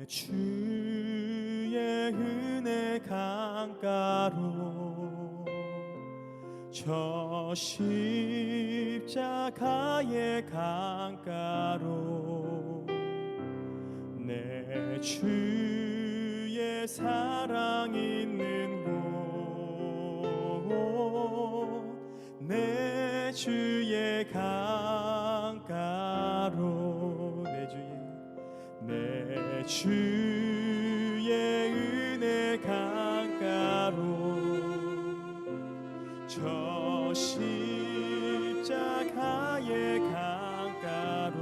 주의 은혜 강가로 저 십자가의 강가로 내 주의 사랑 있는 곳 내 주의 강가로 내 주의 은혜 강가로 저 십자가의 강가로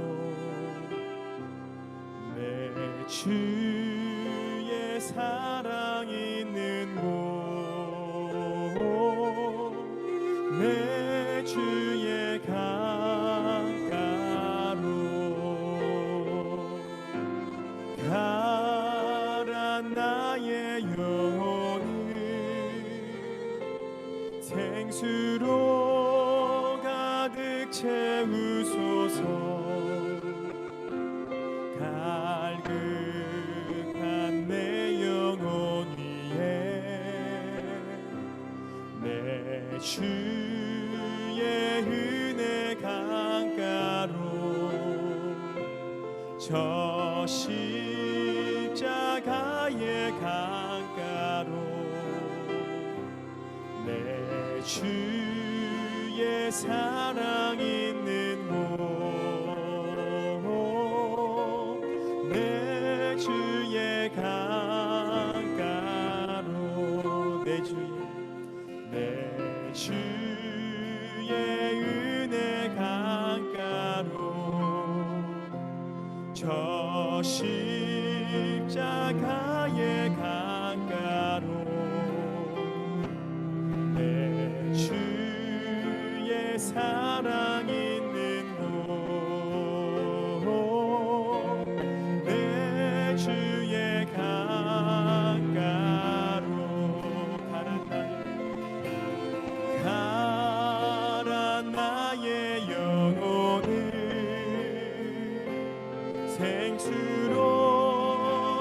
내 주의 사랑 있는 곳 내 주의 강가로 가라 나의 영혼을 생수로 가득 채우소서 갈급한 내 영혼 위에 내 주의 은혜 강가로 저 십자가의 강가로 내 주의 사랑 있는 곳 내 주의 강가로 내 주의 은혜 강가로 저 십자가의 강가로 내 주의 사랑 있는 곳 내 주의 강가로 가라 나의 영혼을 생수로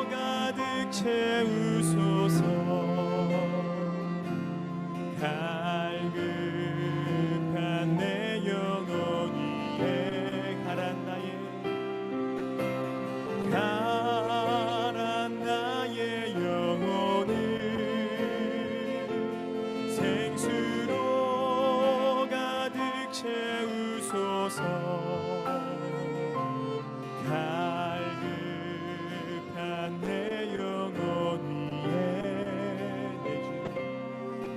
가득 채우소서 갈급한 내 영혼 위에 가라 나의 영혼을 생수로 가득 채우소서 갈급한 내 영혼 위에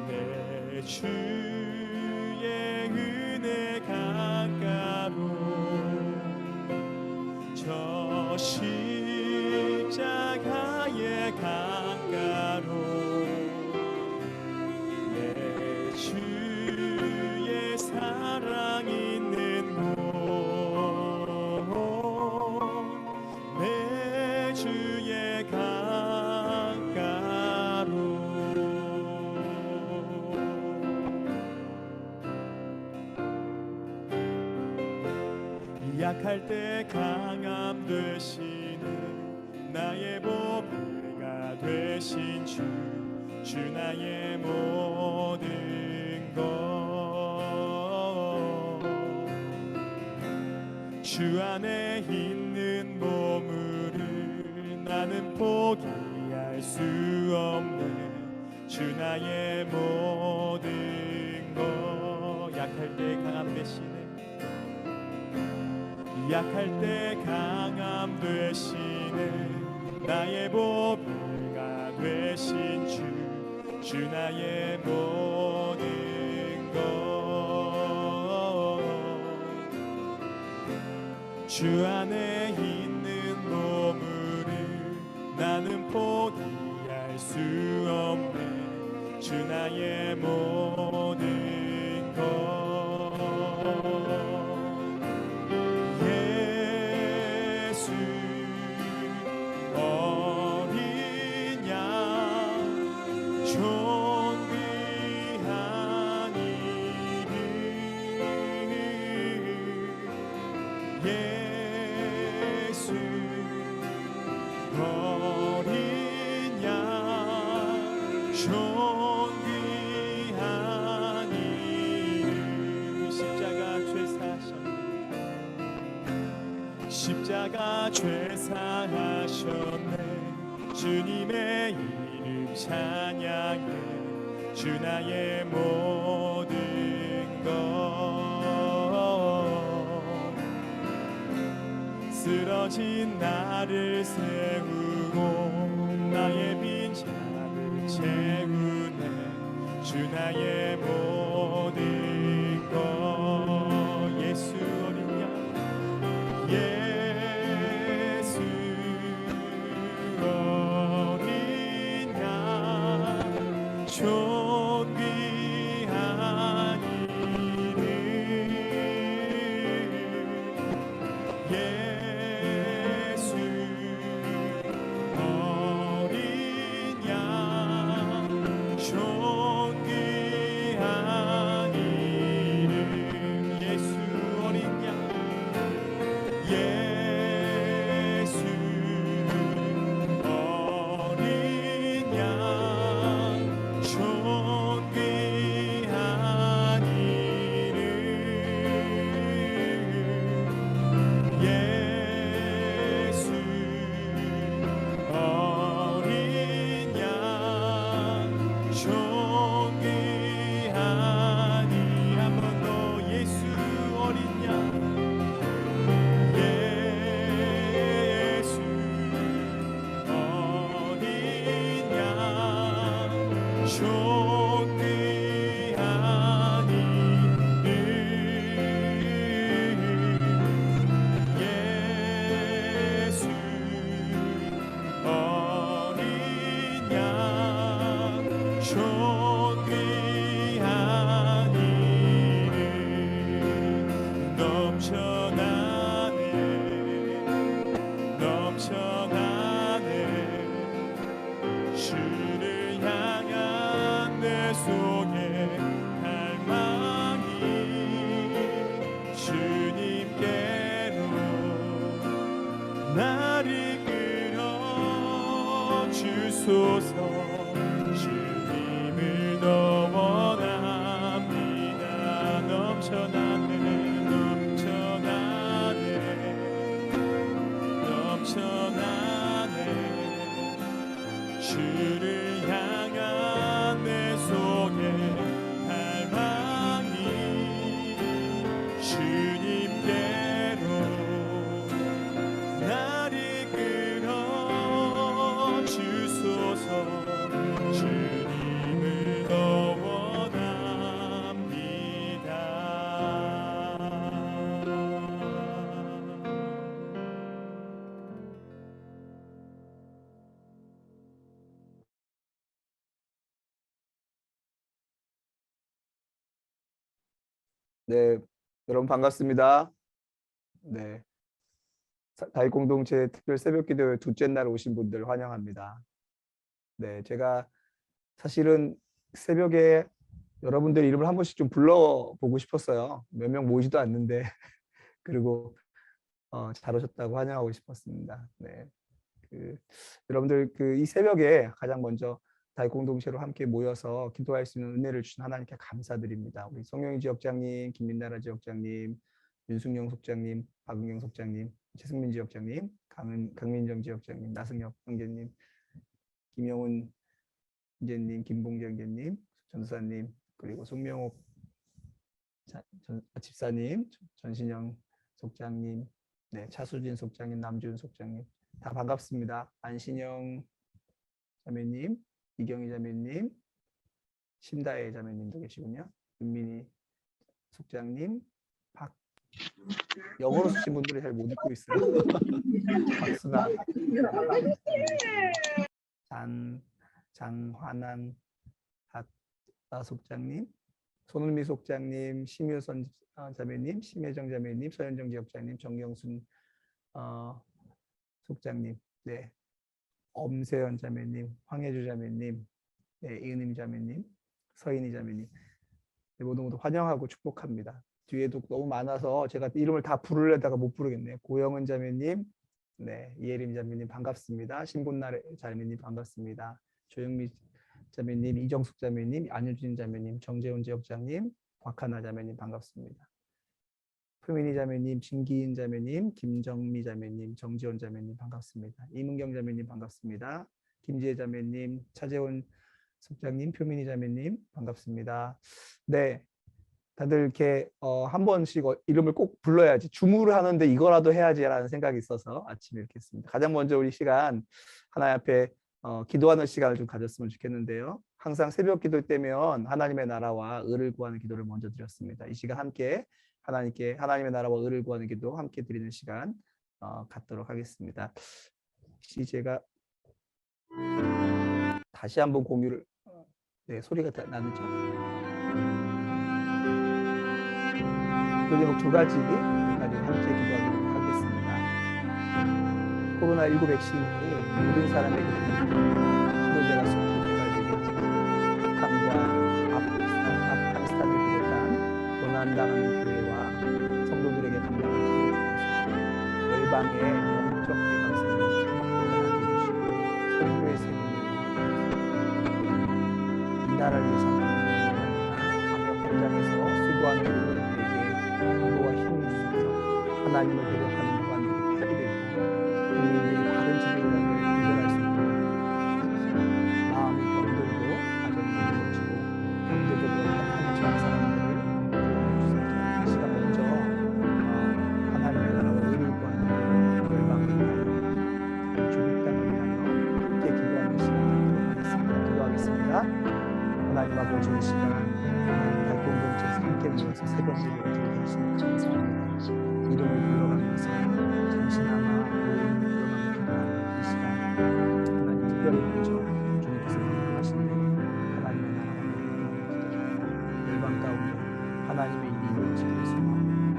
내 주의 은혜 강가로 저 십자가의 강가로 내 주의 사랑 있는 곳 내 주의 강가로 약할 때 강함 되시는 나의 보배가 되신 주 나의 모든 것 주 안에 있는 보물을 나는 포기할 수 없네 주 나의 모든 것 약할 때 강함 되시네 약할 때 강함 되시네 나의 보배가 되신 주 나의 모든 것 주 안에 있는 보물을 나는 포기할 수 없네 주 나의 모든 것 예수 어린 양 존귀한 이름 예수 존귀한 이름 십자가 죄사하셨네 십자가 죄사하셨네 주님의 이름 찬양해 주 나의 모든 것 쓰러진 나를 세우고 나의 빈자를 채우네 주 나의 모든 것 예수 어린 양 예수 어린 양 존귀한 이름 예수 어린 양 존귀한 이름 예수 어린 양 예수 어린 양 존귀한 이름 예수 어린 양 존귀한 이 한 번 더 예수 어린 양 예수 어린 양 존귀한 이름 예수 어린 양 존귀한 이름 넘쳐나네 넘쳐나네 주를 향한 내 속에 갈망이 주님께로 나를 끌어 주소서 주님을 더 원합니다 넘쳐나네 넘쳐나네 넘쳐나네 주를 향한 내 속에 갈망이 주님께로 나를 끌어 주소서 주님을 더 원합니다 네, 여러분 반갑습니다. 네, 다윗 공동체 특별 새벽기도회 둘째 날 오신 분들 환영합니다. 네, 제가 사실은 새벽에 여러분들 이름을 한 번씩 좀 불러보고 싶었어요. 몇 명 모이지도 않는데 그리고 잘 오셨다고 환영하고 싶었습니다. 네, 여러분들 이 새벽에 가장 먼저 다윗 공동체로 함께 모여서 기도할 수 있는 은혜를 주신 하나님께 감사드립니다. 우리 송영희 지역장님, 김민나라 지역장님, 윤승영 속장님, 박은경 속장님, 최승민 지역장님, 강민정 지역장님, 나승엽 형제님, 김영훈 형제님, 김봉재 형제님, 전도사님, 그리고 송명옥 집사님, 전신영 속장님, 네, 차수진 속장님, 남준 속장님 다 반갑습니다. 안신영 자매님, 이경희 자매님, 심다혜 자매님도 계시군요. 윤민희 속장님, 영어로 쓰신 분들이 잘 못 읽고 있어요. 박수나, 장환한 속장님, 손은미 속장님, 심효선 자매님, 심혜정 자매님, 서현정 지역장님, 정경순 속장님, 네, 엄세연 자매님, 황혜주 자매님, 네, 이은임 자매님, 서인희 자매님, 네, 모두 환영하고 축복합니다. 뒤에도 너무 많아서 제가 이름을 다 부르려다가 못 부르겠네요. 고영은 자매님, 네, 이예림 자매님 반갑습니다. 신곤나 자매님 반갑습니다. 조영미 자매님, 이정숙 자매님, 안유진 자매님, 정재훈 지역장님, 곽하나 자매님 반갑습니다. 표민희 자매님, 진기인 자매님, 김정미 자매님, 정지원 자매님 반갑습니다. 이문경 자매님 반갑습니다. 김지혜 자매님, 차재원 숙장님, 표민희 자매님 반갑습니다. 네, 다들 이렇게 한 번씩 이름을 꼭 불러야지, 주무를 하는데 이거라도 해야지라는 생각이 있어서 아침에 이렇게 했습니다. 가장 먼저 우리 시간 하나님 앞에 기도하는 시간을 좀 가졌으면 좋겠는데요. 항상 새벽 기도 때면 하나님의 나라와 의를 구하는 기도를 먼저 드렸습니다. 이 시간 함께 하나님께 하나님의 나라와 의를 구하는 기도 함께 드리는 시간 갖도록 하겠습니다. 혹시 제가 다시 한번 공유를 네, 소리가 나누죠. 그리고 두 가지 함께 기도하도록 하겠습니다. 코로나19 백신이 모든 사람에게 치료제가 속히 개발되기 위해서 북한과 아프가니스탄을 비롯한 고난당하는 교회와 성도들에게 감당을 주셔서 열방의 영적 대각선을 확보하게 해주시고 선교의 세계를 이 나라를 위해서 방역 현장에서 수고하는 분들에게 공로와 힘을 주셔서 하나님을 대적하는 무관들이 폐기되고 국민들이 바른 진리를 구별할 수 있도록 마음이 병들고 가정이 무너지고 경제적으로 약한 처한 사람들을 주셔서 이 시간 먼저 하나님의 나라와 의를 구하는 열방을 위하여 주님 땅을 위하여 함께 기도하는 시간을 갖도록 하겠습니다. 기도하겠습니다. 하나님 아버지, 이 시간 달 공동체에서 함께 모여서 새벽 기도를 드리게 하시니 감사합니다. 이름을 불러가면서 잠시나마 이름을 불러가며 기도하는 이 시간 하나님 특별히 먼저 주님께서 명령하신 대로 하나님의 나라와 의를 기도합니다. 열방 가운데 하나님의 일이 이루어지기를 소망합니다.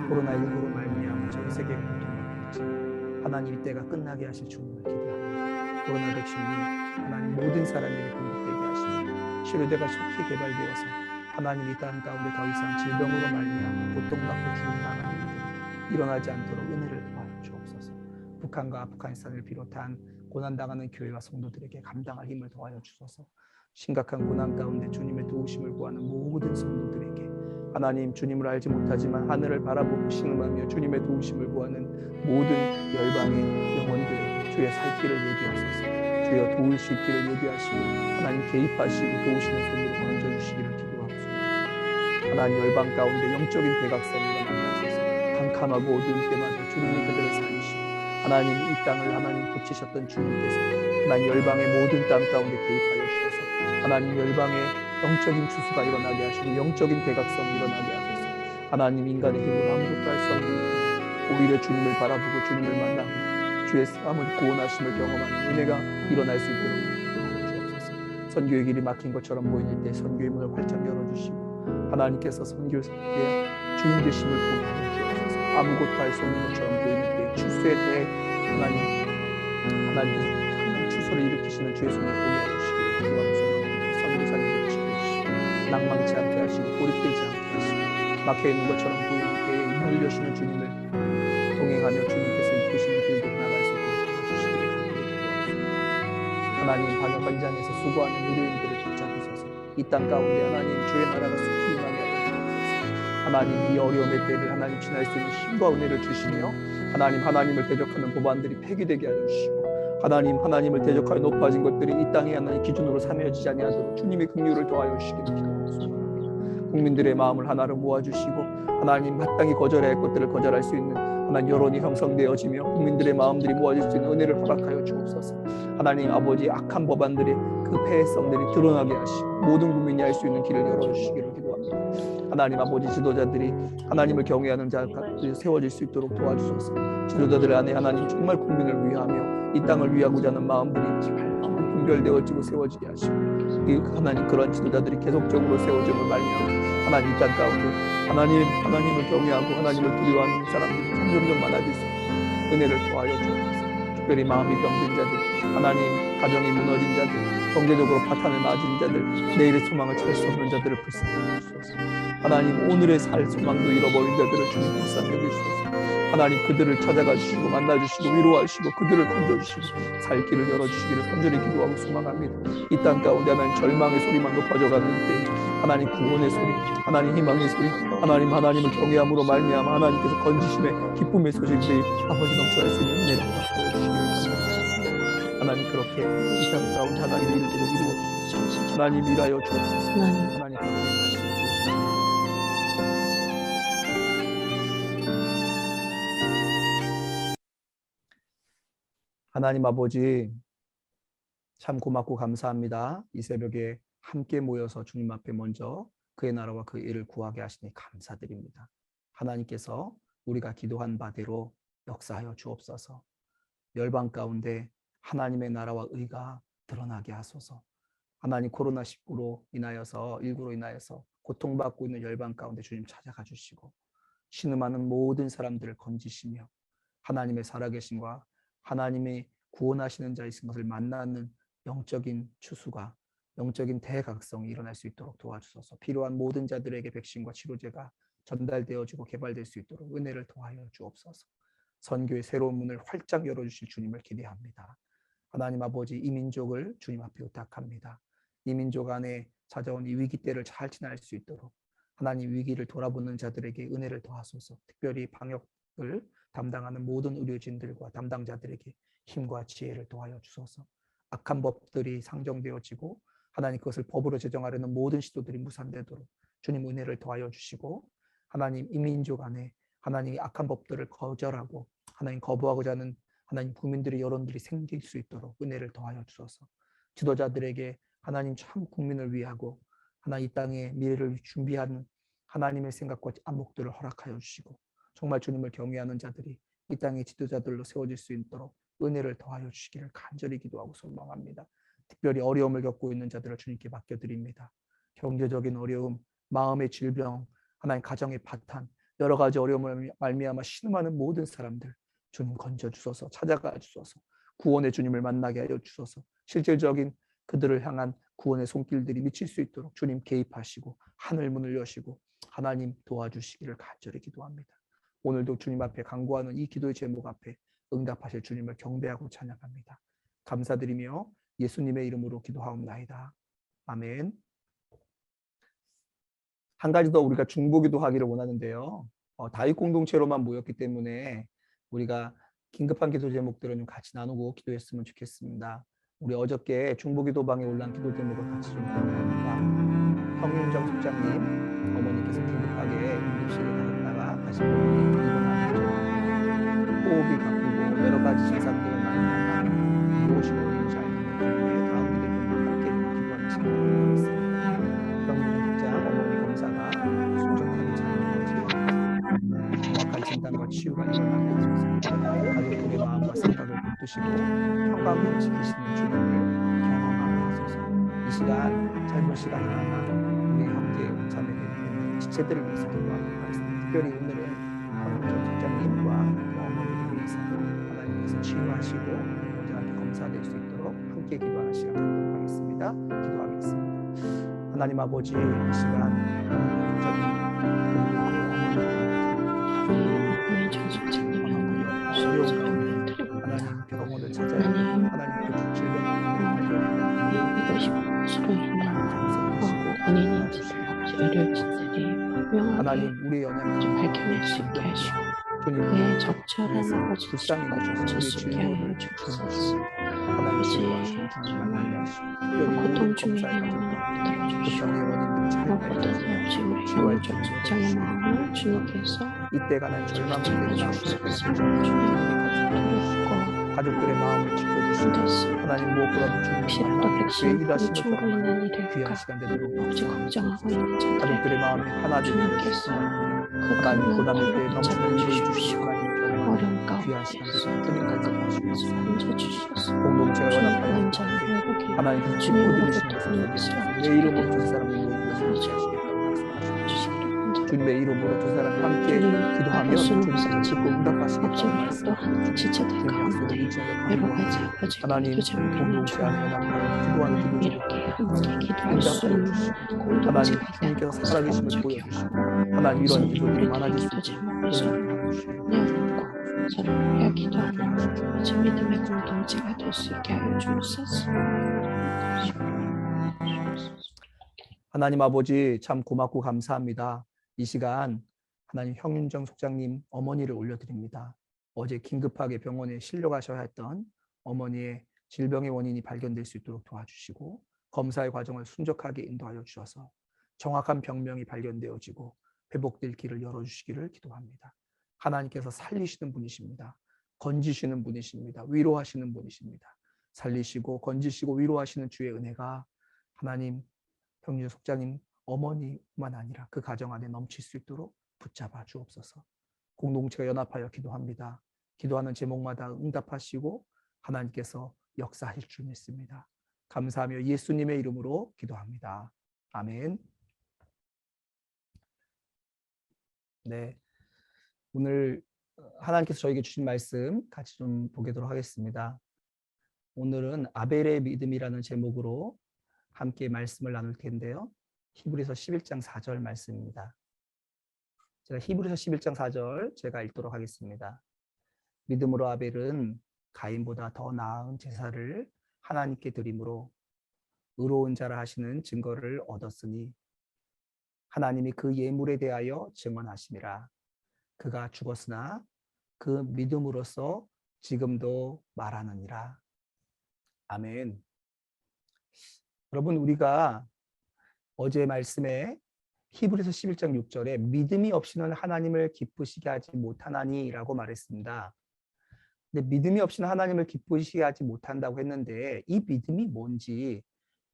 코로나19로 말미암아 전 세계 공통된 문제, 하나님 이 때가 끝나게 하실 주님을 기대합니다. 코로나 백신이 하나님 모든 사람에게 공급되게 하시고 치료제가 속히 개발되어서 하나님 이 땅 가운데 더 이상 질병으로 말미암아 고통받고 죽음당하는 일이 일어나지 않도록 은혜를 도와주옵소서. 주옵소서. 북한과 아프가니스탄을 비롯한 고난당하는 교회와 성도들에게 감당할 힘을 더하여 주소서. 심각한 고난 가운데 주님의 도우심을 구하는 모든 성도들에게 하나님, 주님을 알지 못하지만 하늘을 바라보고 신음하며 주님의 도우심을 구하는 모든 열방의 영혼들에게 주의 살 길을 예비하소서. 주여 도울 수 있기를 예비하시고 하나님 개입하시고 도우시는 손으로 건져주시기를 기도하옵소서. 하나님 열방 가운데 영적인 대각선을 일어나게 하소서. 캄캄하고 어두운 때마다 주님이 그들을 살리시고 하나님 이 땅을 하나님 고치셨던 주님께서 하나님 열방의 모든 땅 가운데 개입하여 주셔서 하나님 열방의 영적인 추수가 일어나게 하시고 영적인 대각성이 일어나게 하소서. 하나님 인간의 힘으로 아무것도 할 수 없는 오히려 주님을 바라보고 주님을 만나고 주의 아무리 구원하심을 경험하는 은혜가 일어날 수 있도록 주옵소서. 선교의 길이 막힌 것처럼 보일 때 선교의 문을 활짝 열어주시고 하나님께서 선교의 주인 되심을 보게 하여 주옵소서. 아무것도 할 수 없는 것처럼 보일 때 추수에 대해 하나님 추수를 일으키시는 주의 손을 보게 하여 주시기를 기도하옵소서. 선교사님을 지켜주시고 낭망치 않게 하시고 고립되지 않게 하시고 막혀있는 것처럼 보일 때에 문을 여시는 주님을 동행하며 주님께서 이끄시는 길로 나갈 수 있도록 도와주시기를 기도하옵소서. 하나님 방역 현장에서 수고하는 의료인들을 붙잡으소서. 이 땅 가운데 하나님 주의 나라가 속히 임하게 하여 주옵소서. 하나님 이 어려움의 때를 하나님 지날 수 있는 힘과 은혜를 주시며 하나님을 대적하는 법안들이 폐기되게 하여 주시고 하나님을 대적하여 높아진 것들이 이 땅에 하나님 기준으로 삼여지지 아니하도록 주님의 긍휼을 더하여 주시기를 기도하옵소서. 국민들의 마음을 하나로 모아주시고 하나님 마땅히 거절해야 할 것들을 거절할 수 있는 하나님 여론이 형성되어지며 국민들의 마음들이 모아질 수 있는 은혜를 허락하여 주옵소서. 하나님 아버지 악한 법안들이 그 폐해성들이 드러나게 하시고 모든 국민이 할 수 있는 길을 열어주시기를 기도합니다. 하나님 아버지 지도자들이 하나님을 경외하는 자가 세워질 수 있도록 도와주소서. 지도자들 안에 하나님 정말 국민을 위하며 이 땅을 위하고자 하는 마음들이 분별되어지고 세워지게 하시고 하나님 그런 지도자들이 계속적으로 세워짐을 말미암아 하나님 이 땅 가운데 하나님을 경외하고 하나님을 두려워하는 사람들이 점점점 많아질 수 있도록 은혜를 더하여 주옵소서. 특별히 마음이 병든 자들 하나님, 가정이 무너진 자들, 경제적으로 파탄을 맞은 자들, 내일의 소망을 찾을 수 없는 자들을 불쌍히 여기소서. 하나님, 오늘의 살 소망도 잃어버린 자들을 주님 불쌍히 여기소서. 하나님, 그들을 찾아가 주시고 만나주시고 위로하시고 그들을 건져주시고 살 길을 열어주시기를 간절히 기도하고 소망합니다. 이 땅 가운데 하나님 절망의 소리만 높아져가는 때 하나님 구원의 소리, 하나님 희망의 소리, 하나님을 경외함으로 말미암아 하나님께서 건지심의 기쁨의 소식들이 아버지 넘쳐날 수 있는 은혜를 허락하여 주시기를 간절히 하나님, 그렇게 이 땅 가운데 하나님의 일들을 이루어 주시옵소서. 하나님 일하여 주옵소서. 하나님 그렇게 하시옵소서. 하나님 아버지, 참 고맙고 감사합니다. 이 새벽에 함께 모여서 주님 앞에 먼저 그의 나라와 그의 일을 구하게 하시니 감사드립니다. 하나님께서 우리가 기도한 바대로 역사하여 주옵소서. 열방 가운데 하나님의 나라와 의가 드러나게 하소서. 하나님, 코로나19로 인하여서 고통받고 있는 열방 가운데 주님 찾아가 주시고 신음하는 모든 사람들을 건지시며 하나님의 살아계심과 하나님의 구원하시는 자이신 것을 만나는 영적인 추수가, 영적인 대각성이 일어날 수 있도록 도와주소서. 필요한 모든 자들에게 백신과 치료제가 전달되어지고 개발될 수 있도록 은혜를 더하여 주옵소서. 선교의 새로운 문을 활짝 열어주실 주님을 기대합니다. 하나님 아버지, 이 민족을 주님 앞에 부탁합니다. 이 민족 안에 찾아온 이 위기 때를 잘 지날 수 있도록 하나님, 위기를 돌아보는 자들에게 은혜를 더하소서. 특별히 방역을 담당하는 모든 의료진들과 담당자들에게 힘과 지혜를 더하여 주소서. 악한 법들이 상정되어지고 하나님, 그것을 법으로 제정하려는 모든 시도들이 무산되도록 주님 은혜를 더하여 주시고 하나님, 이 민족 안에 하나님 악한 법들을 거절하고 하나님 거부하고자 하는 하나님 국민들의 여론들이 생길 수 있도록 은혜를 더하여 주소서. 지도자들에게 하나님 참 국민을 위하고 하나님 이 땅의 미래를 준비하는 하나님의 생각과 안목들을 허락하여 주시고 정말 주님을 경외하는 자들이 이 땅의 지도자들로 세워질 수 있도록 은혜를 더하여 주시기를 간절히 기도하고 소망합니다. 특별히 어려움을 겪고 있는 자들을 주님께 맡겨드립니다. 경제적인 어려움, 마음의 질병, 하나님 가정의 파탄, 여러 가지 어려움을 말미암아 신음하는 모든 사람들 주님 건져주소서. 찾아가 주소서. 구원의 주님을 만나게 하여 주소서. 실질적인 그들을 향한 구원의 손길들이 미칠 수 있도록 주님 개입하시고 하늘 문을 여시고 하나님 도와주시기를 간절히 기도합니다. 오늘도 주님 앞에 간구하는 이 기도의 제목 앞에 응답하실 주님을 경배하고 찬양합니다. 감사드리며 예수님의 이름으로 기도하옵나이다. 아멘. 한 가지 더 우리가 중보기도 하기를 원하는데요. 다윗 공동체로만 모였기 때문에 우리가 긴급한 기도 제목들을 좀 같이 나누고 기도했으면 좋겠습니다. 우리 어저께 중보기도방에 올라온 기도 제목을 같이 좀 기도합니다. 황윤정 숙장님 어머니께서 긴급하게 응급실에 가셨다가 다시 입원하셨죠. 호흡이 가쁘고 여러 가지 증상들을 많이 무엇이고 잘 되는 다음 기도 제목 함께 기도하는 시간을 갖겠습니다. 황윤정 숙장 어머니 검사가 순적하게 잘 이루어지고 정확한 진단과 치유가 일어나게 하소서. 가족들의 마음과 생각을 붙드시고 평강을 지키시는 주님을 경험하게 하소서. 이 시간, 짧은 시간이나마 우리 형제 자매들 지체들을 위해서 기도하도록 하겠습니다. 특별히 오늘은 황윤정 집장님과 어머니를 위해서 하나님께서 치유하시고 건강하게 검사될 수 있도록 함께 기도하는 시간 갖도록 하겠습니다. 기도하겠습니다. 하나님 아버지, 이 시간 하나님 병원을 찾아야 하나님 그 질병으로 인한 의료진들이 하나님 우리의 연약함을 발견할 수 있게 하시고 그의 적절한 아버지 치료를 주시게 하여 주옵소서. 아버지 고통 중에 하나님을 붙들어주시고 무엇보다도 없이 우리 영적 직장의 마음을 주님께서 이때가 난 절망을 찾아주옵소서. 주님의 가족들의 마음을 지켜주시고 하나님 무엇보다도 피로도 백신 우울증으로 인한 일일까 아버지 걱정하고 있는 자들에게 가족들의 마음이 하나되는 주님께서 그 하나님 고난의 때 큰 넘치는 잡아 일을 주십시오. 어려움 가운데서 건져주셔서 공동체가 주님 연합하여 원장을 회복해 하나님 주님 기뻐 모두 드리시는 듣는 것을 내 이름으로 주 사람을 주시기를 간절히 주님의 이름으로 두 사람이 함께 기도하면 주님께서 듣고 응답하시겠다는 말씀. 지체될 가운데 여러 가지 아버지 하나님 기도 제목이 있는 공동체 줄 안에 연합하여 기도하는 기도 이렇게 함께 기도할 수 응답하여 있는 주시고 하나님 공동체가 되는 주님께서 것을 살아계심을 감격해요. 보여주시고 하나님 이런 기도들이 많아질 수 기도 있도록 제목을 서로 도와주시고 내어놓고 서로 위하여 기도하는 아버지 믿음의 공동체가 될 수 있게 하여 주옵소서. 하나님 아버지 참 고맙고 감사합니다. 이 시간 하나님 형윤정 속장님 어머니를 올려드립니다. 어제 긴급하게 병원에 실려가셔야 했던 어머니의 질병의 원인이 발견될 수 있도록 도와주시고 검사의 과정을 순적하게 인도하여 주셔서 정확한 병명이 발견되어지고 회복될 길을 열어주시기를 기도합니다. 하나님께서 살리시는 분이십니다. 건지시는 분이십니다. 위로하시는 분이십니다. 살리시고 건지시고 위로하시는 주의 은혜가 하나님 형제 속장님 어머니만 아니라 그 가정 안에 넘칠 수 있도록 붙잡아 주옵소서. 공동체가 연합하여 기도합니다. 기도하는 제목마다 응답하시고 하나님께서 역사하실 줄 믿습니다. 감사하며 예수님의 이름으로 기도합니다. 아멘. 네, 오늘 하나님께서 저에게 주신 말씀 같이 좀 보도록 하겠습니다. 오늘은 아벨의 믿음이라는 제목으로 함께 말씀을 나눌 텐데요. 히브리서 11장 4절 말씀입니다. 제가 히브리서 11장 4절 제가 읽도록 하겠습니다. 믿음으로 아벨은 가인보다 더 나은 제사를 하나님께 드림으로 의로운 자라 하시는 증거를 얻었으니 하나님이 그 예물에 대하여 증언하심이라. 그가 죽었으나 그 믿음으로써 지금도 말하느니라. 아멘. 여러분, 우리가 어제 말씀에 히브리서 11장 6절에 믿음이 없이는 하나님을 기쁘시게 하지 못하나니 라고 말했습니다. 근데 믿음이 없이는 하나님을 기쁘시게 하지 못한다고 했는데 이 믿음이 뭔지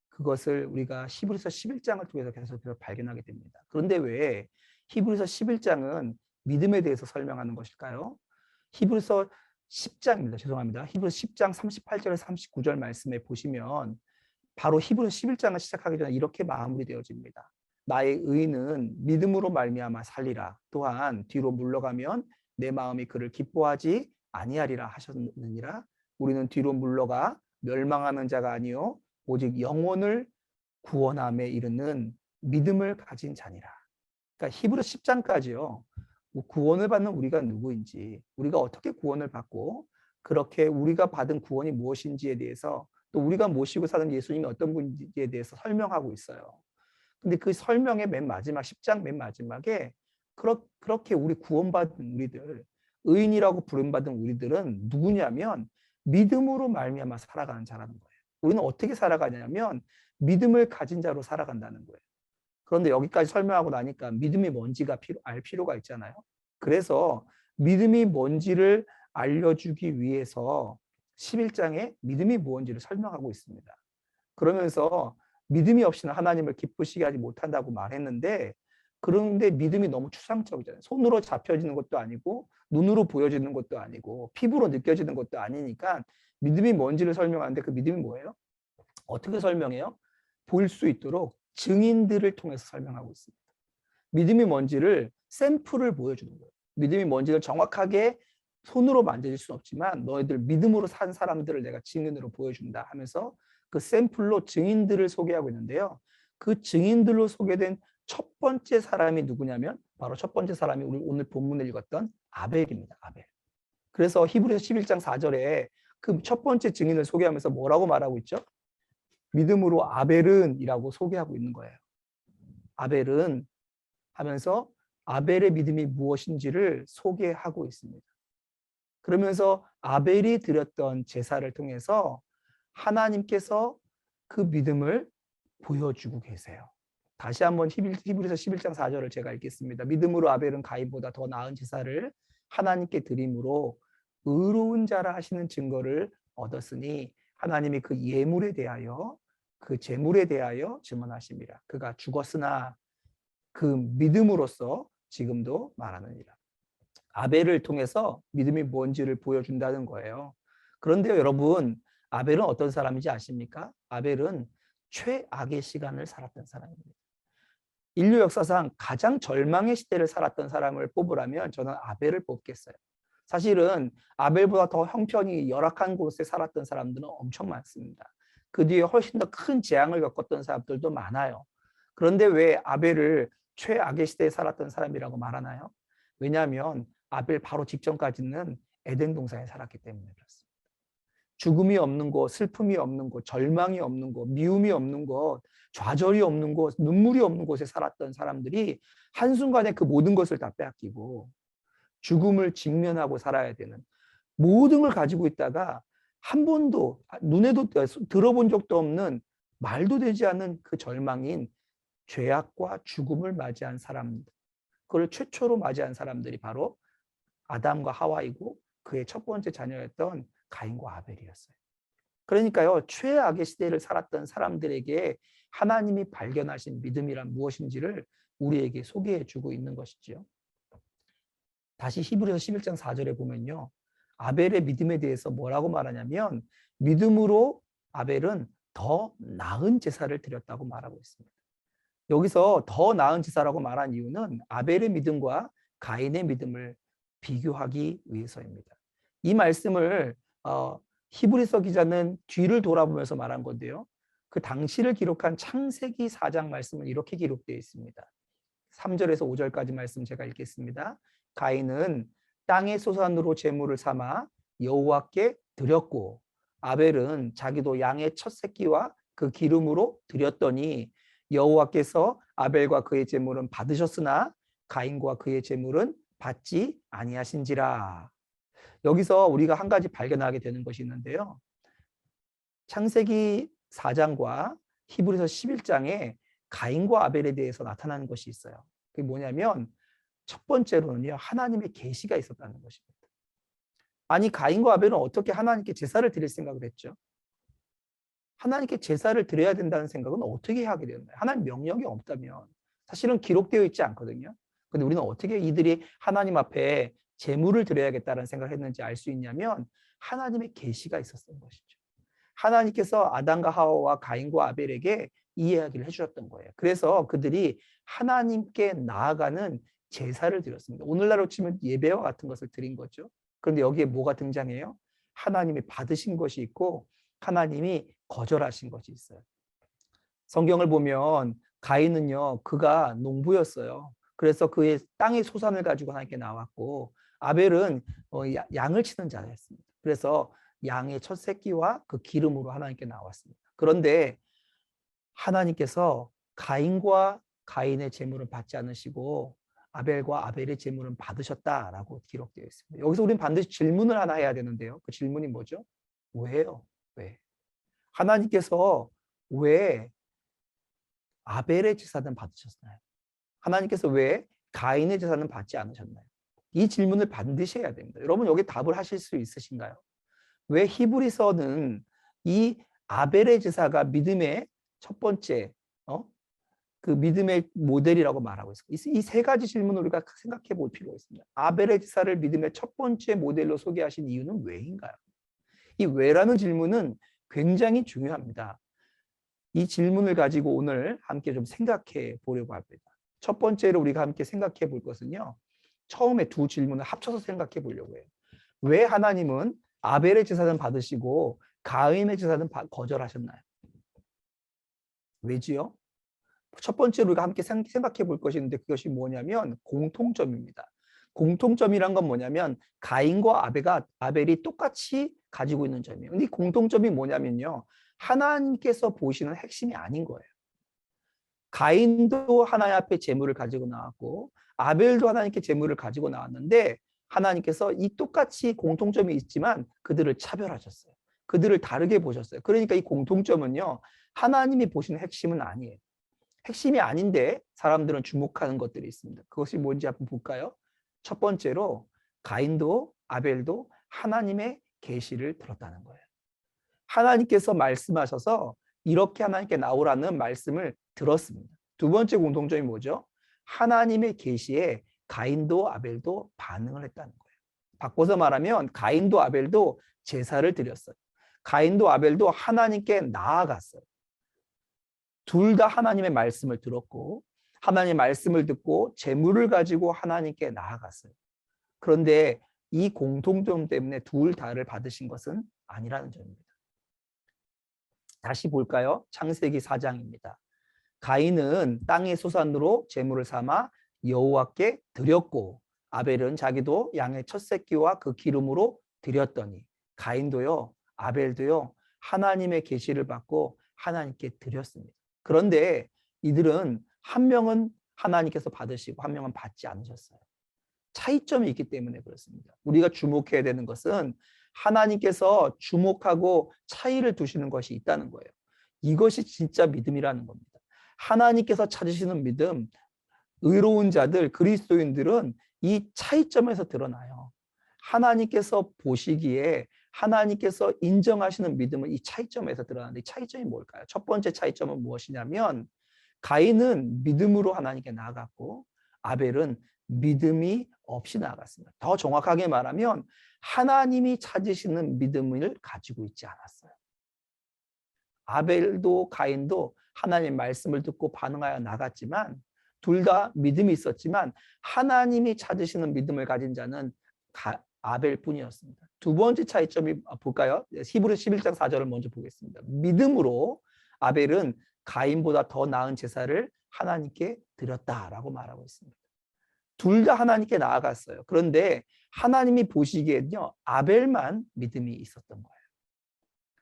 그것을 우리가 히브리서 11장을 통해서 계속해서 발견하게 됩니다. 그런데 왜 히브리서 11장은 믿음에 대해서 설명하는 것일까요? 히브리서 10장입니다. 죄송합니다. 히브리서 10장 38절에서 39절 말씀에 보시면 바로 히브리서 11장을 시작하기 전에 이렇게 마무리되어집니다. 나의 의는 믿음으로 말미암아 살리라. 또한 뒤로 물러가면 내 마음이 그를 기뻐하지 아니하리라 하셨느니라. 우리는 뒤로 물러가 멸망하는 자가 아니요 오직 영혼을 구원함에 이르는 믿음을 가진 자니라. 그러니까 히브리서 10장까지요. 구원을 받는 우리가 누구인지, 우리가 어떻게 구원을 받고 그렇게 우리가 받은 구원이 무엇인지에 대해서 또 우리가 모시고 사는 예수님이 어떤 분인지에 대해서 설명하고 있어요. 근데 그 설명의 맨 마지막 10장 맨 마지막에 그렇게 우리 구원받은 우리들, 의인이라고 부름받은 우리들은 누구냐면 믿음으로 말미암아 살아가는 자라는 거예요. 우리는 어떻게 살아가냐면 믿음을 가진 자로 살아간다는 거예요. 그런데 여기까지 설명하고 나니까 믿음이 뭔지가 알 필요가 있잖아요. 그래서 믿음이 뭔지를 알려주기 위해서 11장에 믿음이 무엇인지를 설명하고 있습니다. 그러면서 믿음이 없이는 하나님을 기쁘시게 하지 못한다고 말했는데 그런데 믿음이 너무 추상적이잖아요. 손으로 잡혀지는 것도 아니고 눈으로 보여지는 것도 아니고 피부로 느껴지는 것도 아니니까 믿음이 뭔지를 설명하는데 그 믿음이 뭐예요? 어떻게 설명해요? 볼 수 있도록 증인들을 통해서 설명하고 있습니다. 믿음이 뭔지를 샘플을 보여주는 거예요. 믿음이 뭔지를 정확하게 손으로 만져질 수는 없지만 너희들 믿음으로 산 사람들을 내가 증인으로 보여준다 하면서 그 샘플로 증인들을 소개하고 있는데요. 그 증인들로 소개된 첫 번째 사람이 누구냐면 바로 첫 번째 사람이 오늘 본문에 읽었던 아벨입니다. 아벨. 그래서 히브리서 11장 4절에 그 첫 번째 증인을 소개하면서 뭐라고 말하고 있죠? 믿음으로 아벨은 이라고 소개하고 있는 거예요. 아벨은 하면서 아벨의 믿음이 무엇인지를 소개하고 있습니다. 그러면서 아벨이 드렸던 제사를 통해서 하나님께서 그 믿음을 보여주고 계세요. 다시 한번 히브리서 11장 4절을 제가 읽겠습니다. 믿음으로 아벨은 가인보다 더 나은 제사를 하나님께 드림으로 의로운 자라 하시는 증거를 얻었으니 하나님이 그 예물에 대하여 그 제물에 대하여 증언하십니다. 그가 죽었으나 그 믿음으로써 지금도 말하느니라. 아벨을 통해서 믿음이 뭔지를 보여준다는 거예요. 그런데요, 여러분, 아벨은 어떤 사람인지 아십니까? 아벨은 최악의 시간을 살았던 사람입니다. 인류 역사상 가장 절망의 시대를 살았던 사람을 뽑으라면 저는 아벨을 뽑겠어요. 사실은 아벨보다 더 형편이 열악한 곳에 살았던 사람들은 엄청 많습니다. 그 뒤에 훨씬 더 큰 재앙을 겪었던 사람들도 많아요. 그런데 왜 아벨을 최악의 시대에 살았던 사람이라고 말하나요? 왜냐하면 아벨 바로 직전까지는 에덴 동산에 살았기 때문에 그렇습니다. 죽음이 없는 곳, 슬픔이 없는 곳, 절망이 없는 곳, 미움이 없는 곳, 좌절이 없는 곳, 눈물이 없는 곳에 살았던 사람들이 한순간에 그 모든 것을 다 빼앗기고 죽음을 직면하고 살아야 되는, 모든 걸 가지고 있다가 한 번도 눈에도 들어본 적도 없는, 말도 되지 않은 그 절망인 죄악과 죽음을 맞이한 사람들, 그걸 최초로 맞이한 사람들이 바로 아담과 하와이고 그의 첫 번째 자녀였던 가인과 아벨이었어요. 그러니까요, 최악의 시대를 살았던 사람들에게 하나님이 발견하신 믿음이란 무엇인지를 우리에게 소개해 주고 있는 것이지요. 다시 히브리서 11장 4절에 보면요, 아벨의 믿음에 대해서 뭐라고 말하냐면 믿음으로 아벨은 더 나은 제사를 드렸다고 말하고 있습니다. 여기서 더 나은 제사라고 말한 이유는 아벨의 믿음과 가인의 믿음을 비교하기 위해서입니다. 이 말씀을 히브리서 기자는 뒤를 돌아보면서 말한 건데요, 그 당시를 기록한 창세기 4장 말씀은 이렇게 기록되어 있습니다. 3절에서 5절까지 말씀 제가 읽겠습니다. 가인은 땅의 소산으로 제물을 삼아 여호와께 드렸고 아벨은 자기도 양의 첫 새끼와 그 기름으로 드렸더니 여호와께서 아벨과 그의 제물은 받으셨으나 가인과 그의 제물은 받지 아니하신지라. 여기서 우리가 한 가지 발견하게 되는 것이 있는데요, 창세기 4장과 히브리서 11장에 가인과 아벨에 대해서 나타나는 것이 있어요. 그게 뭐냐면 첫 번째로는요, 하나님의 계시가 있었다는 것입니다. 아니, 가인과 아벨은 어떻게 하나님께 제사를 드릴 생각을 했죠? 하나님께 제사를 드려야 된다는 생각은 어떻게 하게 되나요? 하나님 명령이 없다면 사실은 기록되어 있지 않거든요. 근데 우리는 어떻게 이들이 하나님 앞에 제물을 드려야겠다는 생각을 했는지 알 수 있냐면 하나님의 계시가 있었던 것이죠. 하나님께서 아담과 하와와 가인과 아벨에게 이 이야기를 해주셨던 거예요. 그래서 그들이 하나님께 나아가는 제사를 드렸습니다. 오늘날로 치면 예배와 같은 것을 드린 거죠. 그런데 여기에 뭐가 등장해요? 하나님이 받으신 것이 있고 하나님이 거절하신 것이 있어요. 성경을 보면 가인은요, 그가 농부였어요. 그래서 그의 땅의 소산을 가지고 하나님께 나왔고 아벨은 양을 치는 자였습니다. 그래서 양의 첫 새끼와 그 기름으로 하나님께 나왔습니다. 그런데 하나님께서 가인과 가인의 제물은 받지 않으시고 아벨과 아벨의 제물은 받으셨다라고 기록되어 있습니다. 여기서 우리는 반드시 질문을 하나 해야 되는데요. 그 질문이 뭐죠? 왜요? 왜? 하나님께서 왜 아벨의 제사는 받으셨나요? 하나님께서 왜 가인의 제사는 받지 않으셨나요? 이 질문을 반드시 해야 됩니다. 여러분 여기 답을 하실 수 있으신가요? 왜 히브리서는 이 아벨의 제사가 믿음의 첫 번째 그 믿음의 모델이라고 말하고 있습니다. 이 세 가지 질문을 우리가 생각해 볼 필요가 있습니다. 아벨의 제사를 믿음의 첫 번째 모델로 소개하신 이유는 왜인가요? 이 왜라는 질문은 굉장히 중요합니다. 이 질문을 가지고 오늘 함께 좀 생각해 보려고 합니다. 첫 번째로 우리가 함께 생각해 볼 것은요, 처음에 두 질문을 합쳐서 생각해 보려고 해요. 왜 하나님은 아벨의 제사는 받으시고 가인의 제사는 거절하셨나요? 왜지요? 첫 번째로 우리가 함께 생각해 볼 것이 있는데 그것이 뭐냐면 공통점입니다. 공통점이란 건 뭐냐면 가인과 아벨이 똑같이 가지고 있는 점이에요. 근데 이 공통점이 뭐냐면요, 하나님께서 보시는 핵심이 아닌 거예요. 가인도 하나님 앞에 제물을 가지고 나왔고 아벨도 하나님께 제물을 가지고 나왔는데 하나님께서 이 똑같이 공통점이 있지만 그들을 차별하셨어요. 그들을 다르게 보셨어요. 그러니까 이 공통점은요, 하나님이 보시는 핵심은 아니에요. 핵심이 아닌데 사람들은 주목하는 것들이 있습니다. 그것이 뭔지 한번 볼까요? 첫 번째로 가인도 아벨도 하나님의 계시를 들었다는 거예요. 하나님께서 말씀하셔서 이렇게 하나님께 나오라는 말씀을 들었습니다. 두 번째 공통점이 뭐죠? 하나님의 계시에 가인도 아벨도 반응을 했다는 거예요. 바꿔서 말하면 가인도 아벨도 제사를 드렸어요. 가인도 아벨도 하나님께 나아갔어요. 둘 다 하나님의 말씀을 들었고 하나님의 말씀을 듣고 제물을 가지고 하나님께 나아갔어요. 그런데 이 공통점 때문에 둘 다를 받으신 것은 아니라는 점입니다. 다시 볼까요? 창세기 4장입니다. 가인은 땅의 소산으로 제물을 삼아 여호와께 드렸고 아벨은 자기도 양의 첫 새끼와 그 기름으로 드렸더니 가인도요 아벨도요 하나님의 계시를 받고 하나님께 드렸습니다. 그런데 이들은 한 명은 하나님께서 받으시고 한 명은 받지 않으셨어요. 차이점이 있기 때문에 그렇습니다. 우리가 주목해야 되는 것은 하나님께서 주목하고 차이를 두시는 것이 있다는 거예요. 이것이 진짜 믿음이라는 겁니다. 하나님께서 찾으시는 믿음, 의로운 자들, 그리스도인들은 이 차이점에서 드러나요. 하나님께서 보시기에 하나님께서 인정하시는 믿음은 이 차이점에서 드러나는데 이 차이점이 뭘까요? 첫 번째 차이점은 무엇이냐면 가인은 믿음으로 하나님께 나아갔고 아벨은 믿음이 없이 나아갔습니다. 더 정확하게 말하면 하나님이 찾으시는 믿음을 가지고 있지 않았어요. 아벨도 가인도 하나님의 말씀을 듣고 반응하여 나갔지만 둘 다 믿음이 있었지만 하나님이 찾으시는 믿음을 가진 자는 아벨뿐이었습니다. 두 번째 차이점이 볼까요? 히브리서 11장 4절을 먼저 보겠습니다. 믿음으로 아벨은 가인보다 더 나은 제사를 하나님께 드렸다라고 말하고 있습니다. 둘 다 하나님께 나아갔어요. 그런데 하나님이 보시기에는요 아벨만 믿음이 있었던 거예요.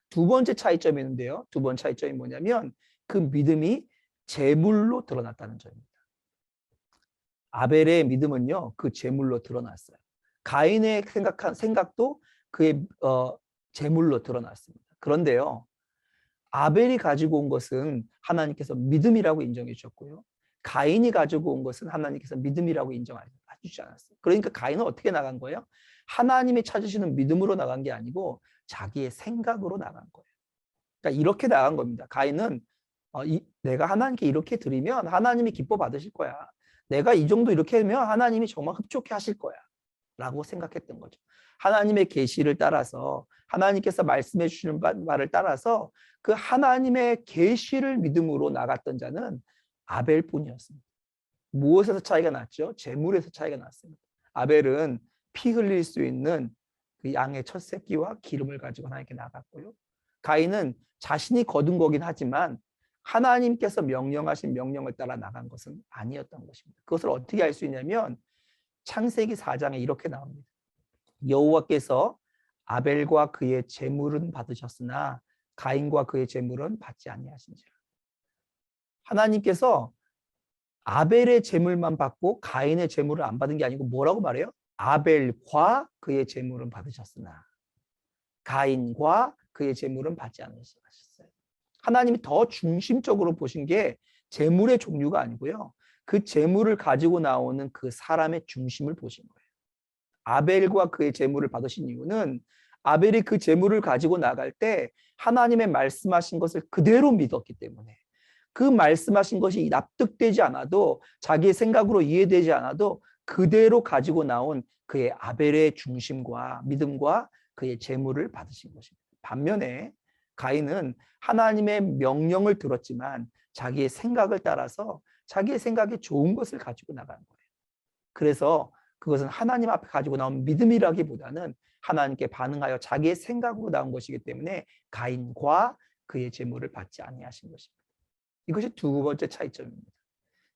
두 번째 차이점이 있는데요. 두 번째 차이점이 뭐냐면 그 믿음이 제물로 드러났다는 점입니다. 아벨의 믿음은요 그 제물로 드러났어요. 가인의 생각도 그의 제물로 드러났습니다. 그런데요 아벨이 가지고 온 것은 하나님께서 믿음이라고 인정해 주셨고요. 가인이 가지고 온 것은 하나님께서 믿음이라고 인정해주지 않았어요. 그러니까 가인은 어떻게 나간 거예요? 하나님이 찾으시는 믿음으로 나간 게 아니고 자기의 생각으로 나간 거예요. 그러니까 이렇게 나간 겁니다. 가인은 내가 하나님께 이렇게 드리면 하나님이 기뻐 받으실 거야. 내가 이 정도 이렇게 하면 하나님이 정말 흡족해 하실 거야. 라고 생각했던 거죠. 하나님의 계시를 따라서 하나님께서 말씀해 주시는 말을 따라서 그 하나님의 계시를 믿음으로 나갔던 자는 아벨뿐이었습니다. 무엇에서 차이가 났죠? 제물에서 차이가 났습니다. 아벨은 피 흘릴 수 있는 그 양의 첫 새끼와 기름을 가지고 하나님께 나갔고요. 가인은 자신이 거둔 거긴 하지만 하나님께서 명령하신 명령을 따라 나간 것은 아니었던 것입니다. 그것을 어떻게 알 수 있냐면 창세기 4장에 이렇게 나옵니다. 여호와께서 아벨과 그의 제물은 받으셨으나 가인과 그의 제물은 받지 아니하신지라. 하나님께서 아벨의 제물만 받고 가인의 제물을 안 받은 게 아니고 뭐라고 말해요? 아벨과 그의 제물은 받으셨으나 가인과 그의 제물은 받지 않으셨어요. 하나님이 더 중심적으로 보신 게 제물의 종류가 아니고요. 그 제물을 가지고 나오는 그 사람의 중심을 보신 거예요. 아벨과 그의 제물을 받으신 이유는 아벨이 그 제물을 가지고 나갈 때 하나님의 말씀하신 것을 그대로 믿었기 때문에 그 말씀하신 것이 납득되지 않아도 자기의 생각으로 이해되지 않아도 그대로 가지고 나온 그의 아벨의 중심과 믿음과 그의 제물을 받으신 것입니다. 반면에 가인은 하나님의 명령을 들었지만 자기의 생각을 따라서 자기의 생각에 좋은 것을 가지고 나간 거예요. 그래서 그것은 하나님 앞에 가지고 나온 믿음이라기보다는 하나님께 반응하여 자기의 생각으로 나온 것이기 때문에 가인과 그의 제물을 받지 아니하신 것입니다. 이것이 두 번째 차이점입니다.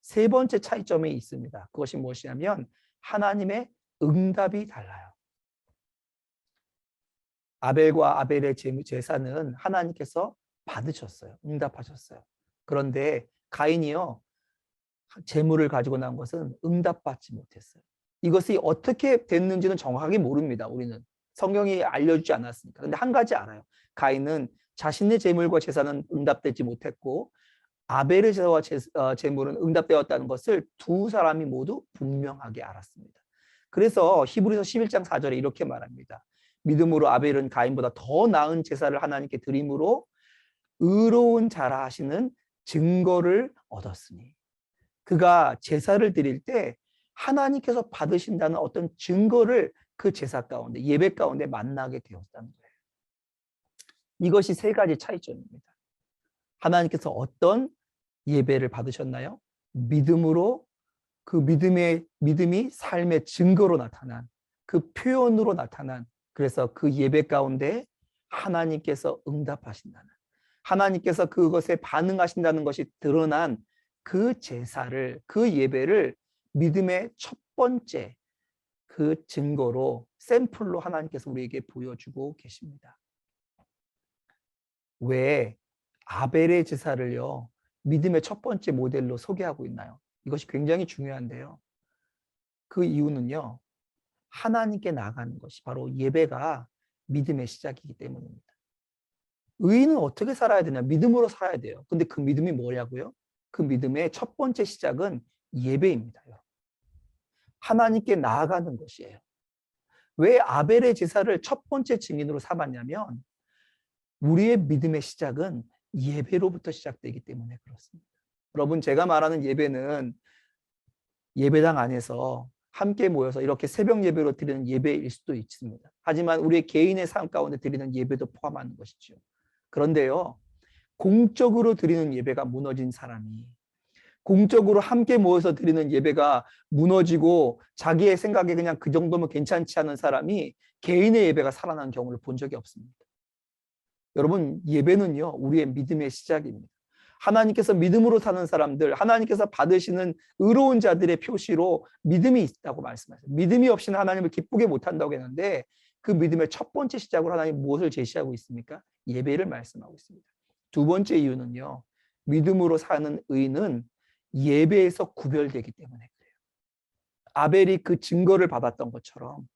세 번째 차이점이 있습니다. 그것이 무엇이냐면 하나님의 응답이 달라요. 아벨과 아벨의 제사는 하나님께서 받으셨어요. 응답하셨어요. 그런데 가인이요. 제물을 가지고 나온 것은 응답받지 못했어요. 이것이 어떻게 됐는지는 정확하게 모릅니다. 우리는 성경이 알려주지 않았으니까. 근데 한 가지 알아요. 가인은 자신의 제물과 제사는 응답되지 못했고 아벨의 제사와 제물은 응답되었다는 것을 두 사람이 모두 분명하게 알았습니다. 그래서 히브리서 11장 4절에 이렇게 말합니다. 믿음으로 아벨은 가인보다 더 나은 제사를 하나님께 드림으로 의로운 자라 하시는 증거를 얻었으니 그가 제사를 드릴 때 하나님께서 받으신다는 어떤 증거를 그 제사 가운데 예배 가운데 만나게 되었다는 거예요. 이것이 세 가지 차이점입니다. 하나님께서 어떤 예배를 받으셨나요? 믿음으로 그 믿음이 삶의 증거로 나타난 그 표현으로 나타난 그래서 그 예배 가운데 하나님께서 응답하신다는 하나님께서 그것에 반응하신다는 것이 드러난 그 제사를 그 예배를 믿음의 첫 번째 그 증거로 샘플로 하나님께서 우리에게 보여주고 계십니다. 왜 아벨의 제사를요 믿음의 첫 번째 모델로 소개하고 있나요? 이것이 굉장히 중요한데요. 그 이유는요 하나님께 나아가는 것이 바로 예배가 믿음의 시작이기 때문입니다. 의인은 어떻게 살아야 되냐? 믿음으로 살아야 돼요. 근데 그 믿음이 뭐냐고요? 그 믿음의 첫 번째 시작은 예배입니다. 하나님께 나아가는 것이에요. 왜 아벨의 제사를 첫 번째 증인으로 삼았냐면 우리의 믿음의 시작은 예배로부터 시작되기 때문에 그렇습니다. 여러분 제가 말하는 예배는 예배당 안에서 함께 모여서 이렇게 새벽 예배로 드리는 예배일 수도 있습니다. 하지만 우리의 개인의 삶 가운데 드리는 예배도 포함하는 것이죠. 그런데요 공적으로 드리는 예배가 무너진 사람이 공적으로 함께 모여서 드리는 예배가 무너지고 자기의 생각에 그냥 그 정도면 괜찮지 않은 사람이 개인의 예배가 살아난 경우를 본 적이 없습니다. 여러분 예배는요 우리의 믿음의 시작입니다. 하나님께서 믿음으로 사는 사람들 하나님께서 받으시는 의로운 자들의 표시로 믿음이 있다고 말씀하셨어요. 믿음이 없이는 하나님을 기쁘게 못한다고 했는데 그 믿음의 첫 번째 시작으로 하나님 무엇을 제시하고 있습니까? 예배를 말씀하고 있습니다. 두 번째 이유는요 믿음으로 사는 의인은 예배에서 구별되기 때문에 그래요. 아벨이 그 증거를 받았던 것처럼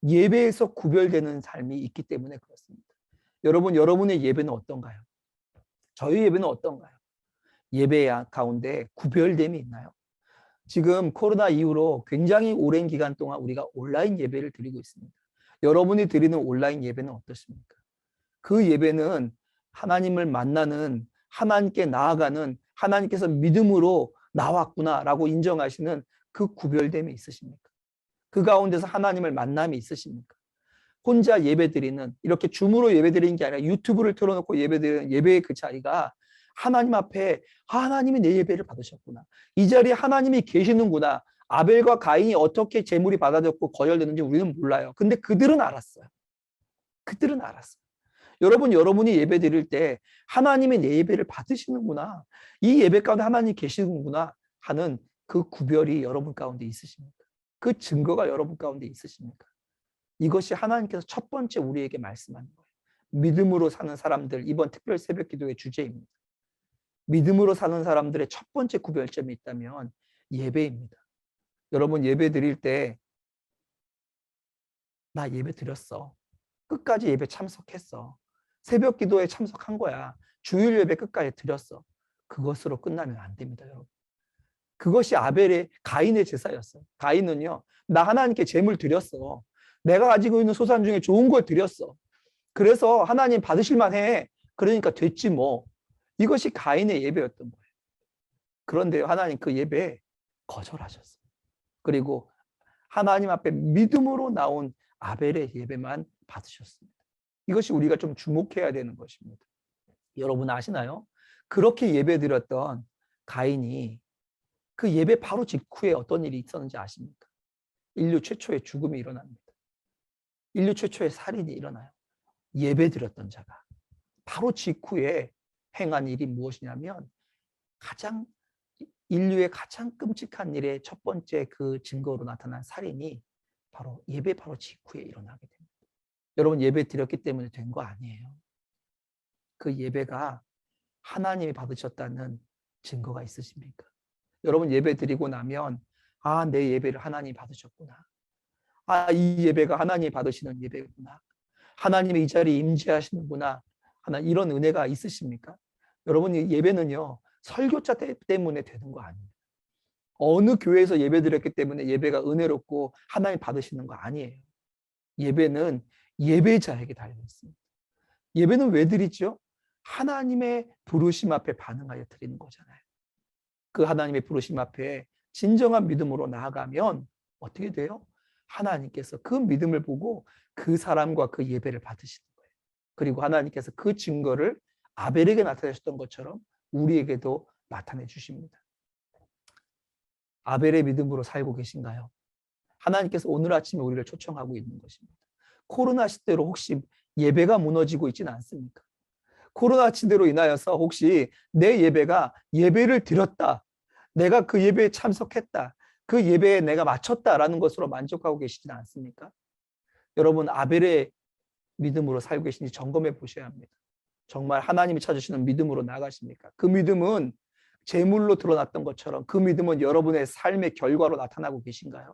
예배에서 구별되는 삶이 있기 때문에 그렇습니다. 여러분 여러분의 예배는 어떤가요? 저희 예배는 어떤가요? 예배 가운데 구별됨이 있나요? 지금 코로나 이후로 굉장히 오랜 기간 동안 우리가 온라인 예배를 드리고 있습니다. 여러분이 드리는 온라인 예배는 어떻습니까? 그 예배는 하나님을 만나는 하나님께 나아가는 하나님께서 믿음으로 나왔구나라고 인정하시는 그 구별됨이 있으십니까? 그 가운데서 하나님을 만남이 있으십니까? 혼자 예배드리는 이렇게 줌으로 예배드리는 게 아니라 유튜브를 틀어놓고 예배드리는 예배의 그 자리가 하나님 앞에 하나님이 내 예배를 받으셨구나. 이 자리에 하나님이 계시는구나. 아벨과 가인이 어떻게 제물이 받아졌고 거절되는지 우리는 몰라요. 근데 그들은 알았어요. 그들은 알았어요. 여러분, 여러분이 예배 드릴 때 하나님이 내 예배를 받으시는구나. 이 예배 가운데 하나님이 계시는구나 하는 그 구별이 여러분 가운데 있으십니까? 그 증거가 여러분 가운데 있으십니까? 이것이 하나님께서 첫 번째 우리에게 말씀하는 거예요. 믿음으로 사는 사람들, 이번 특별 새벽 기도의 주제입니다. 믿음으로 사는 사람들의 첫 번째 구별점이 있다면 예배입니다. 여러분 예배 드릴 때 나 예배 드렸어. 끝까지 예배 참석했어. 새벽 기도에 참석한 거야. 주일 예배 끝까지 드렸어. 그것으로 끝나면 안 됩니다, 여러분. 그것이 아벨의 가인의 제사였어요. 가인은요, 나 하나님께 제물 드렸어. 내가 가지고 있는 소산 중에 좋은 걸 드렸어. 그래서 하나님 받으실 만해. 그러니까 됐지 뭐. 이것이 가인의 예배였던 거예요. 그런데 하나님 그 예배에 거절하셨어요. 그리고 하나님 앞에 믿음으로 나온 아벨의 예배만 받으셨습니다. 이것이 우리가 좀 주목해야 되는 것입니다. 여러분 아시나요? 그렇게 예배드렸던 가인이 그 예배 바로 직후에 어떤 일이 있었는지 아십니까? 인류 최초의 죽음이 일어납니다. 인류 최초의 살인이 일어나요. 예배드렸던 자가 바로 직후에 행한 일이 무엇이냐면 인류의 가장 끔찍한 일의 첫 번째 그 증거로 나타난 살인이 바로 예배 바로 직후에 일어나게 됩니다. 여러분 예배 드렸기 때문에 된 거 아니에요. 그 예배가 하나님이 받으셨다는 증거가 있으십니까? 여러분 예배 드리고 나면 아, 내 예배를 하나님이 받으셨구나. 아, 이 예배가 하나님이 받으시는 예배구나. 하나님이 이 자리에 임재하시는구나 하는 이런 은혜가 있으십니까? 여러분 예배는요 설교자 때문에 되는 거 아닙니다. 어느 교회에서 예배 드렸기 때문에 예배가 은혜롭고 하나님 받으시는 거 아니에요. 예배는 예배자에게 달려 있습니다. 예배는 왜 드리죠? 하나님의 부르심 앞에 반응하여 드리는 거잖아요. 그 하나님의 부르심 앞에 진정한 믿음으로 나아가면 어떻게 돼요? 하나님께서 그 믿음을 보고 그 사람과 그 예배를 받으시는 거예요. 그리고 하나님께서 그 증거를 아벨에게 나타내셨던 것처럼 우리에게도 나타내 주십니다. 아벨의 믿음으로 살고 계신가요? 하나님께서 오늘 아침에 우리를 초청하고 있는 것입니다. 코로나 시대로 혹시 예배가 무너지고 있지는 않습니까? 코로나 시대로 인하여서 혹시 내 예배가 예배를 드렸다, 내가 그 예배에 참석했다, 그 예배에 내가 마쳤다라는 것으로 만족하고 계시지는 않습니까? 여러분, 아벨의 믿음으로 살고 계신지 점검해 보셔야 합니다. 정말 하나님이 찾으시는 믿음으로 나가십니까? 그 믿음은 제물로 드러났던 것처럼 그 믿음은 여러분의 삶의 결과로 나타나고 계신가요?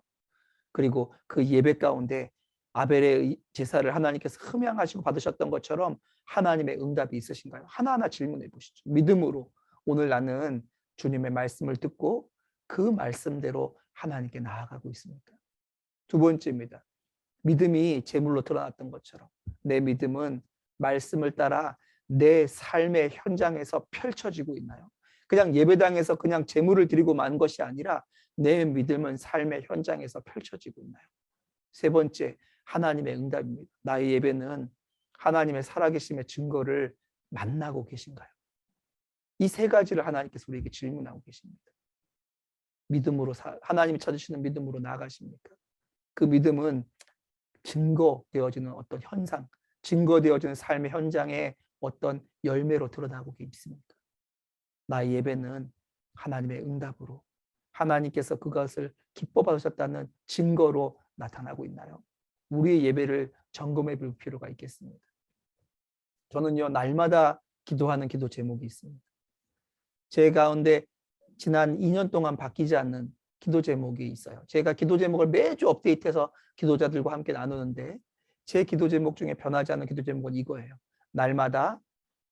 그리고 그 예배 가운데 아벨의 제사를 하나님께서 흠양하시고 받으셨던 것처럼 하나님의 응답이 있으신가요? 하나하나 질문해 보시죠. 믿음으로 오늘 나는 주님의 말씀을 듣고 그 말씀대로 하나님께 나아가고 있습니까? 두 번째입니다. 믿음이 제물로 드러났던 것처럼 내 믿음은 말씀을 따라 내 삶의 현장에서 펼쳐지고 있나요? 그냥 예배당에서 그냥 제물을 드리고 만 것이 아니라 내 믿음은 삶의 현장에서 펼쳐지고 있나요? 세 번째, 하나님의 응답입니다. 나의 예배는 하나님의 살아계심의 증거를 만나고 계신가요? 이 세 가지를 하나님께서 우리에게 질문하고 계십니다. 믿음으로 하나님이 찾으시는 믿음으로 나아가십니까? 그 믿음은 증거되어지는 어떤 현상, 증거되어지는 삶의 현장에 어떤 열매로 드러나고 있습니까? 나의 예배는 하나님의 응답으로 하나님께서 그것을 기뻐 받으셨다는 증거로 나타나고 있나요? 우리의 예배를 점검해 볼 필요가 있겠습니다. 저는요, 날마다 기도하는 기도 제목이 있습니다. 제 가운데 지난 2년 동안 바뀌지 않는 기도 제목이 있어요. 제가 기도 제목을 매주 업데이트해서 기도자들과 함께 나누는데 제 기도 제목 중에 변하지 않는 기도 제목은 이거예요. 날마다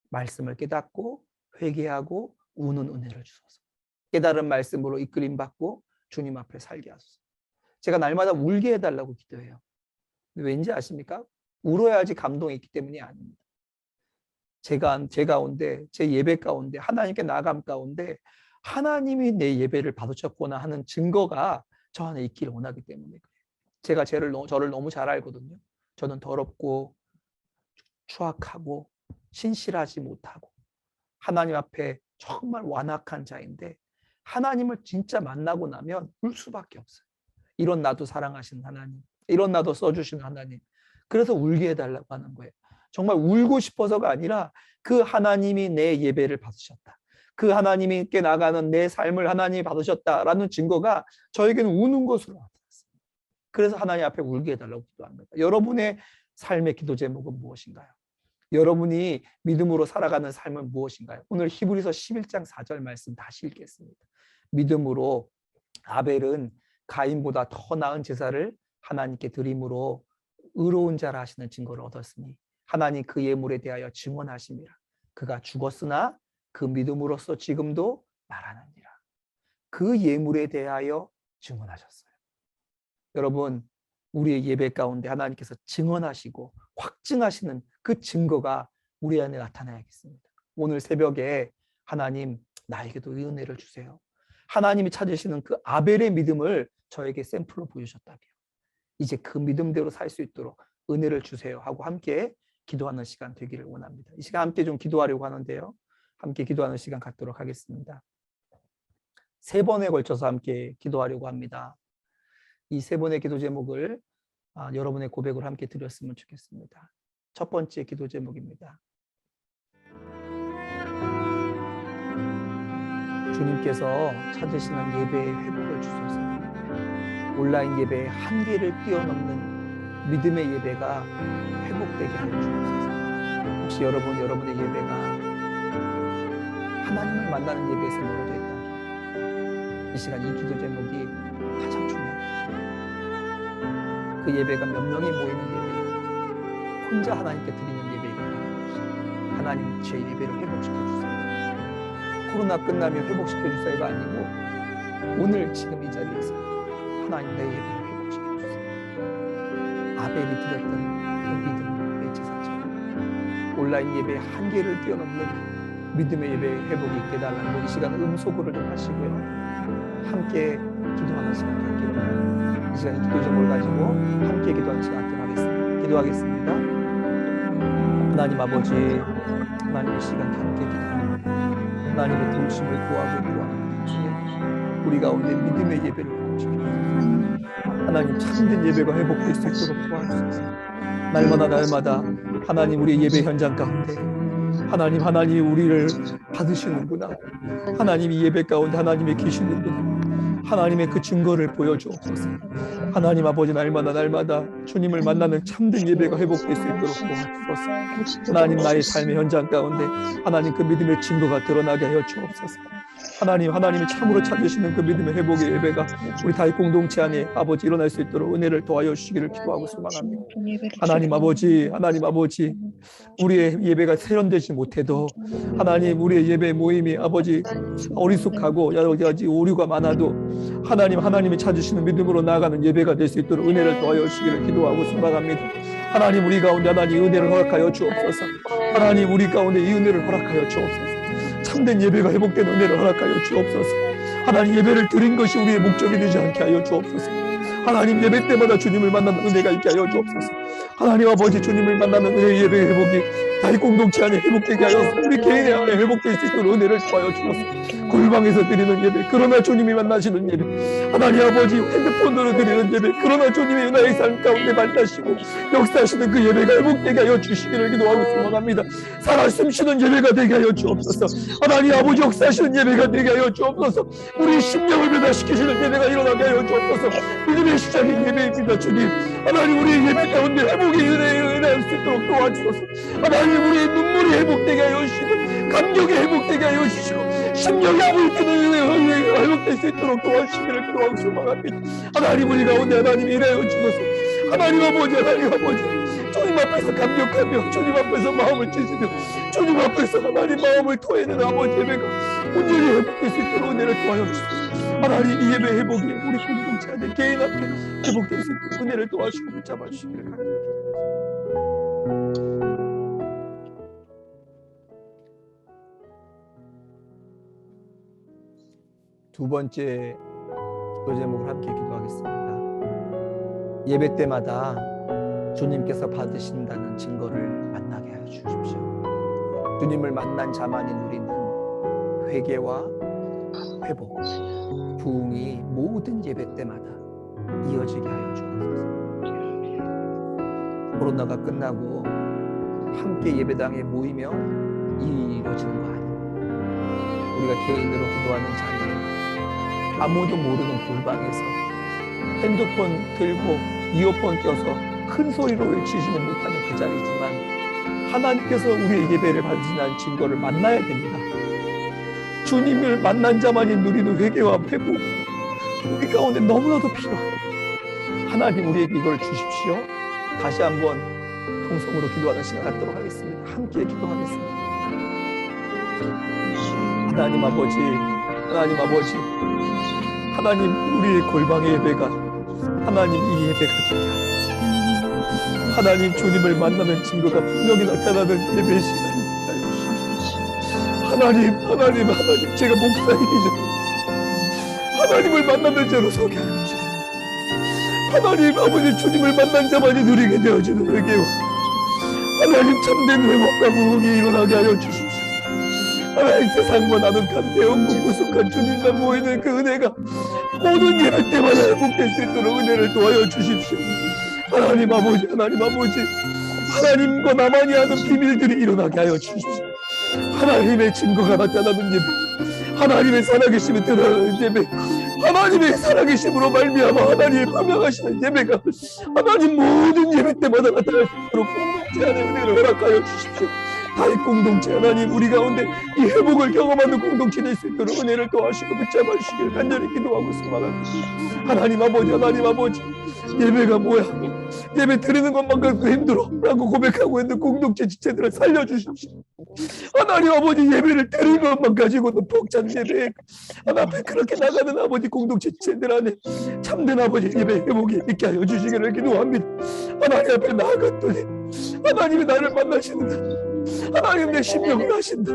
말씀을 깨닫고 회개하고 우는 은혜를 주소서. 깨달은 말씀으로 이끌림 받고 주님 앞에 살게 하소서. 제가 날마다 울게 해달라고 기도해요. 왠지 아십니까? 울어야지 감동이 있기 때문이 아닙니다. 제 가운데, 제 예배 가운데, 하나님께 나아감 가운데 하나님이 내 예배를 받으셨구나 하는 증거가 저 안에 있기를 원하기 때문에 그래요. 제가 저를 너무 잘 알거든요. 저는 더럽고 추악하고 신실하지 못하고 하나님 앞에 정말 완악한 자인데 하나님을 진짜 만나고 나면 울 수밖에 없어요. 이런 나도 사랑하시는 하나님, 이런 나도 써주시는 하나님. 그래서 울게 해달라고 하는 거예요. 정말 울고 싶어서가 아니라 그 하나님이 내 예배를 받으셨다. 그 하나님께 나가는 내 삶을 하나님이 받으셨다라는 증거가 저에게는 우는 것으로 나타났습니다. 그래서 하나님 앞에 울게 해달라고 기도합니다. 여러분의 삶의 기도 제목은 무엇인가요? 여러분이 믿음으로 살아가는 삶은 무엇인가요? 오늘 히브리서 11장 4절 말씀 다시 읽겠습니다. 믿음으로 아벨은 가인보다 더 나은 제사를 하나님께 드림으로 의로운 자라 하시는 증거를 얻었으니 하나님 그 예물에 대하여 증언하심이라. 그가 죽었으나 그 믿음으로써 지금도 말하느니라. 그 예물에 대하여 증언하셨어요. 여러분, 우리의 예배 가운데 하나님께서 증언하시고 확증하시는 그 증거가 우리 안에 나타나야겠습니다. 오늘 새벽에 하나님 나에게도 이 은혜를 주세요. 하나님이 찾으시는 그 아벨의 믿음을 저에게 샘플로 보여주셨다며 이제 그 믿음대로 살 수 있도록 은혜를 주세요 하고 함께 기도하는 시간 되기를 원합니다. 이 시간 함께 좀 기도하려고 하는데요. 함께 기도하는 시간 갖도록 하겠습니다. 3번에 걸쳐서 함께 기도하려고 합니다. 이 3번의 기도 제목을 여러분의 고백으로 함께 드렸으면 좋겠습니다. 첫 번째 기도 제목입니다. 주님께서 찾으시는 예배의 회복을 주소서. 온라인 예배의 한계를 뛰어넘는 믿음의 예배가 회복되게 하여 주옵소서. 혹시 여러분의 예배가 하나님을 만나는 예배에서 멀어져 있다면 이 시간 이 기도 제목이 가장 중요합니다. 그 예배가 몇 명이 모이는 예배이고 혼자 하나님께 드리는 예배이고 하나님 제 예배를 회복시켜 주세요. 코로나 끝나면 회복시켜 주세요가 아니고 오늘 지금 이 자리에서 하나님 내 예배를 회복시켜 주세요. 아벨이 드렸던 그 믿음의 제사처럼 온라인 예배의 한계를 뛰어넘는 믿음의 예배의 회복이 있게 달라고 이 시간 음소거를 좀 하시고요. 함께 기도하는 시간 갖기를 바랍니다. 이 시간 기도 제목을 가지고 함께 기도하는 시간 갖도록 하겠습니다. 기도하겠습니다. 하나님 아버지, 하나님 이 시간 함께 기도합니다. 하나님의 도우심을 구하고 주님 우리 가운데 믿음의 예배를 드리옵소서. 하나님 참된 예배가 회복될 수 있도록 도와주소서. 날마다 하나님 우리의 예배 현장 가운데 하나님이 우리를 받으시는구나. 하나님이 예배 가운데 하나님이 계시는구나. 하나님의 그 증거를 보여주옵소서. 하나님 아버지 날마다 주님을 만나는 참된 예배가 회복될 수 있도록 도와주소서. 하나님 나의 삶의 현장 가운데 하나님 그 믿음의 증거가 드러나게 하여 주옵소서. 하나님이 참으로 찾으시는 그 믿음의 회복의 예배가 우리 다윗 공동체 안에 아버지 일어날 수 있도록 은혜를 도와여 주시기를 기도하고 소망합니다. 하나님 아버지 우리의 예배가 세련되지 못해도 하나님 우리의 예배 모임이 아버지 어리숙하고 여러 가지 오류가 많아도 하나님이 찾으시는 믿음으로 나아가는 예배가 될 수 있도록 은혜를 도와여 주시기를 기도하고 소망합니다. 하나님 우리 가운데 하나님 은혜를 허락하여 주옵소서. 하나님 우리 가운데 이 은혜를 허락하여 주옵소서. 참된 예배가 회복되는 은혜를 허락하여 주옵소서. 하나님 예배를 드린 것이 우리의 목적이 되지 않게 하여 주옵소서. 하나님 예배 때마다 주님을 만나는 은혜가 있게 하여 주옵소서. 하나님 아버지 주님을 만나는 은혜의 예배 회복이 다윗 공동체 안에 회복되게 하여 우리 개인의 안에 회복될 수 있도록 은혜를 도와여 주옵소서. 골방에서 드리는 예배 그러나 주님이 만나시는 예배, 하나님 아버지 핸드폰으로 드리는 예배 그러나 주님이 은혜의 삶 가운데 만나시고 역사하시는 그 예배가 회복되게 하여 주시기를 기도하고 소망합니다. 살아 숨쉬는 예배가 되게 하여 주옵소서. 하나님 아버지 역사하시는 예배가 되게 하여 주옵소서. 우리 심령을 변화시키시는 예배가 일어나게 하여 주옵소서. 믿음의 시작인 예배입니다. 주님 하나님 우리의 예배 가운데 회복의 은혜를 은혜할 수 있도록 도와주소서. 하나님 우리의 눈물이 회복되게 하여 주시고 감격이 회복되게 하여 주시고 심령이 아물뜨는 은혜가 회복될 수 있도록 도와주시기를 기도하고 소망합니다. 하나님 우리 가운데 하나님이 일하여 주소서. 하나님 아버지 주님 앞에서 감격하며 주님 앞에서 마음을 찢으며 주님 앞에서 하나님 마음을 토해내는 아버지 예배가 온전히 회복될 수 있도록 은혜를 도와여 주소서. 하나님 이 예배 회복이 우리 공동체 안에 개인 앞에 회복될 수 있도록 은혜를 도와주시고 붙잡아 주시기를 간절히 두 번째 기도 제목을 함께 기도하겠습니다. 예배 때마다 주님께서 받으신다는 증거를 만나게 하여 주십시오. 주님을 만난 자만이 누리는 회개와 회복, 부흥이 모든 예배 때마다 이어지게 하여 주옵소서. 코로나가 끝나고 함께 예배당에 모이며 이루어지는 거 아니에요. 우리가 개인으로 기도하는 자리에 아무도 모르는 골방에서 핸드폰 들고 이어폰 껴서 큰 소리로 외치지는 못하는 그 자리지만 하나님께서 우리의 예배를 받으신다는 증거를 만나야 됩니다. 주님을 만난 자만이 누리는 회개와 회복, 우리 가운데 너무나도 필요합니다. 하나님 우리에게 이걸 주십시오. 다시 한번 통성으로 기도하는 시간 갖도록 하겠습니다. 함께 기도하겠습니다. 하나님 아버지 하나님 우리의 골방의 예배가 하나님 이 예배가 되게 하여 하나님 주님을 만나는 증거가 분명히 나타나는 예배의 시간이 되게 하여 하나님 제가 목사이죠. 하나님을 만나는 자로 서게 하여 주시옵소서. 하나님 아버지 주님을 만난 자만이 누리게 되어지는 회개와 하나님 참된 회복과 부흥이 일어나게 하여 주십시오. 하나님 세상과 나는 간대없고 구속한 주님만 모이는 그 은혜가 모든 예배 때마다 회복될 수 있도록 은혜를 도와여 주십시오. 하나님 아버지 하나님과 나만이 아는 비밀들이 일어나게 하여 주십시오. 하나님의 증거가 나타나는 예배, 하나님의 살아계심이 드러나는 예배, 하나님의 살아계심으로 말미암아 하나님을 분명하시는 예배가 하나님 모든 예배 때마다 나타날 수 있도록 공동체 안에 은혜를 허락하여 주십시오. 다윗 공동체 하나님 우리 가운데 이 회복을 경험하는 공동체 될 수 있도록 은혜를 도와주시고 붙잡아 주시길 간절히 기도하고 소망합니다. 하나님 아버지 예배가 뭐야, 예배 드리는 것만큼 힘들어 라고 고백하고 있는 공동체 지체들을 살려주십시오. 하나님 아버지 예배를 드리는 것만 가지고도 벅찬 예배 앞에 그렇게 나가는 아버지 공동체 지체들 안에 참된 아버지 예배 회복이 있게 하여 주시기를 기도합니다. 하나님 앞에 나아갔더니 하나님이 나를 만나시는다. 하나님 내 심령을 하신다.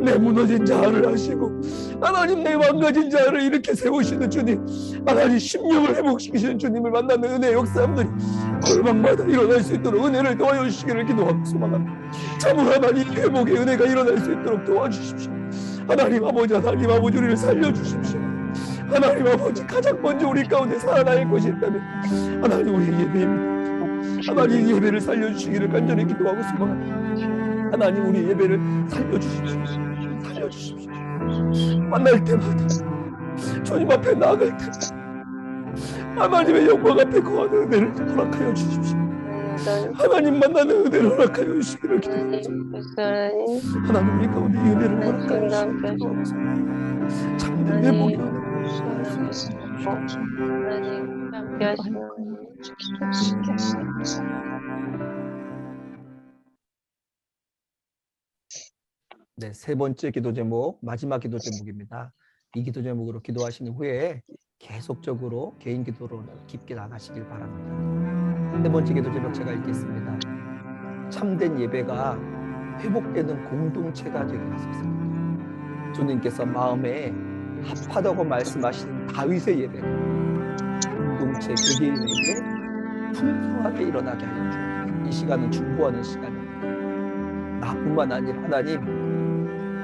내 무너진 자아를 하시고 하나님 내 망가진 자아를 이렇게 세우시는 주님, 하나님 심령을 회복시키시는 주님을 만나는 은혜의 역사함들이 골방마다 일어날 수 있도록 은혜를 도와여 주시기를 기도하고 소망합니다. 참으로 하나님 회복의 은혜가 일어날 수 있도록 도와주십시오. 하나님 아버지 우리를 살려주십시오. 하나님 아버지, 가장 먼저 우리 가운데 살아날 것이 있다면 하나님 우리의 예배입니다. 하나님 예배를 살려주시기를 간절히 기도하고 소망합니다. 하나님 우리 예배를 살려주십시오. 살려주십시오. 만날 때마다 주님 앞에 나아갈 때마다 하나님의 영광 앞에 거하는 은혜를 허락하여 주십시오. 하나님 만나는 은혜를 허락하여 주시기를 기도합니다. 하나님 우리 가운데 이 은혜를 허락하여 주시기를 기도하고 참된 회복이 네, 세 번째 기도 제목, 마지막 기도 제목입니다. 이 기도 제목으로 기도하신 후에 계속적으로 개인 기도로 깊게 나가시길 바랍니다. 세 번째 기도 제목 제가 읽겠습니다. 참된 예배가 회복되는 공동체가 되게 하소서. 주님께서 마음에 합하다고 말씀하신 다윗의 예배, 공동체 개개인에게 풍성하게 일어나게 하여 주옵소서. 이 시간은 중보하는 시간입니다. 나뿐만 아니라 하나님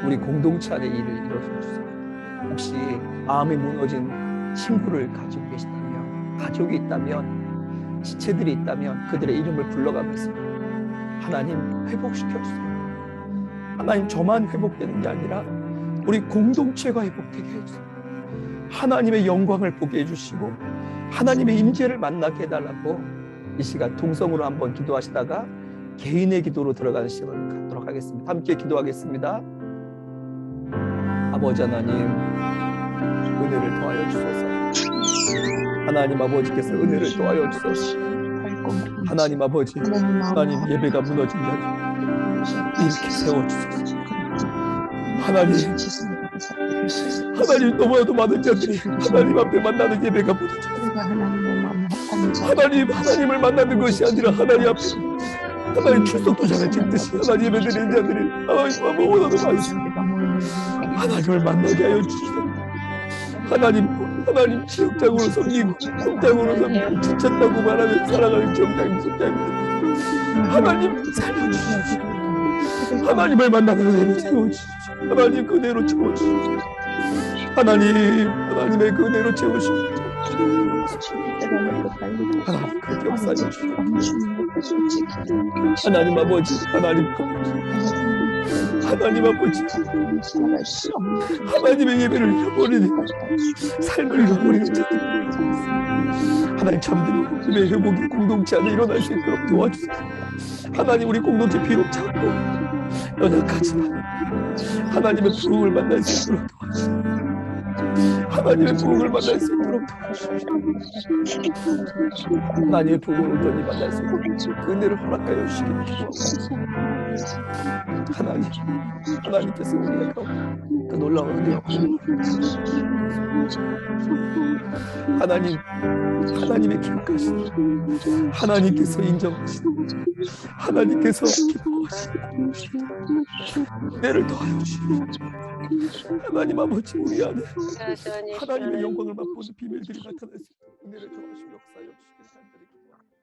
우리 공동체 안에 일을 이루어주소서. 혹시 마음이 무너진 친구를 가지고 계시다면, 가족이 있다면, 지체들이 있다면 그들의 이름을 불러가면서 하나님 회복시켜주세요. 하나님 저만 회복되는 게 아니라 우리 공동체가 회복되게 해주세요. 하나님의 영광을 보게 해주시고 하나님의 임재를 만나게 해달라고 이 시간 통성으로 한번 기도하시다가 개인의 기도로 들어가는 시간을 갖도록 하겠습니다. 함께 기도하겠습니다. 아버지 하나님 은혜를 더하여 주소서. 하나님 아버지께서 은혜를 더하여 주소서. 하나님 아버지, 하나님 예배가 무너진 자들 이렇게 세워주소서. 하나님 너무나도 많은 자들이 하나님 앞에 만나는 예배가 무너졌어요. 하나님을 만나는 것이 아니라 하나님 앞에 하나님 출석도 잘해 찍듯이 하나님 예배드리는 자들이 하나님 너무나도 많습니다. 하나님을 만나게 하여 주시옵소서. 하나님 지역장으로 섬기고 성장으로 섬기고 지쳤다고 말하며 살아가는 지역장님 성장님 하나님 살려주십시오. 하나님을 만나는 은혜로 채워주십시오. 하나님 그 은혜로 채워주십시오. 하나님의 그 은혜로 채우십시오. 하나님 그렇게 역사해 주십시오. 하나님 아버지, 하나님 아버지, 하나님의 예배를 잃어버리는 삶을 잃어버리는 자들, 하나님 참된 예배 회복이 공동체 안에 일어날 수 있도록 도와주세요. 하나님 우리 공동체 비록 작고 연약하지만 하나님의 부흥을 만날 수 있도록 도와주세요. 하나님의 부흥을 만날 수 있도록 도와주십시오. 하나님의 부흥을 온전히 만날 수 있도록 그 은혜를 허락하여 주시기를 기도합니다. 하나님께서 우리의 가운데 그 놀라운 은혜와 하나님의 기억하시는 하나님께서 인정하시는 하나님께서 기뻐하시는 은혜를 더하여 주시옵소서. 하나님 아버지 우리 안에 하나님의 영광을 맛보는 비밀들이 나타날 수 있도록 은혜를 더하시고 역사하여 주시기를 간절히 기도합니다.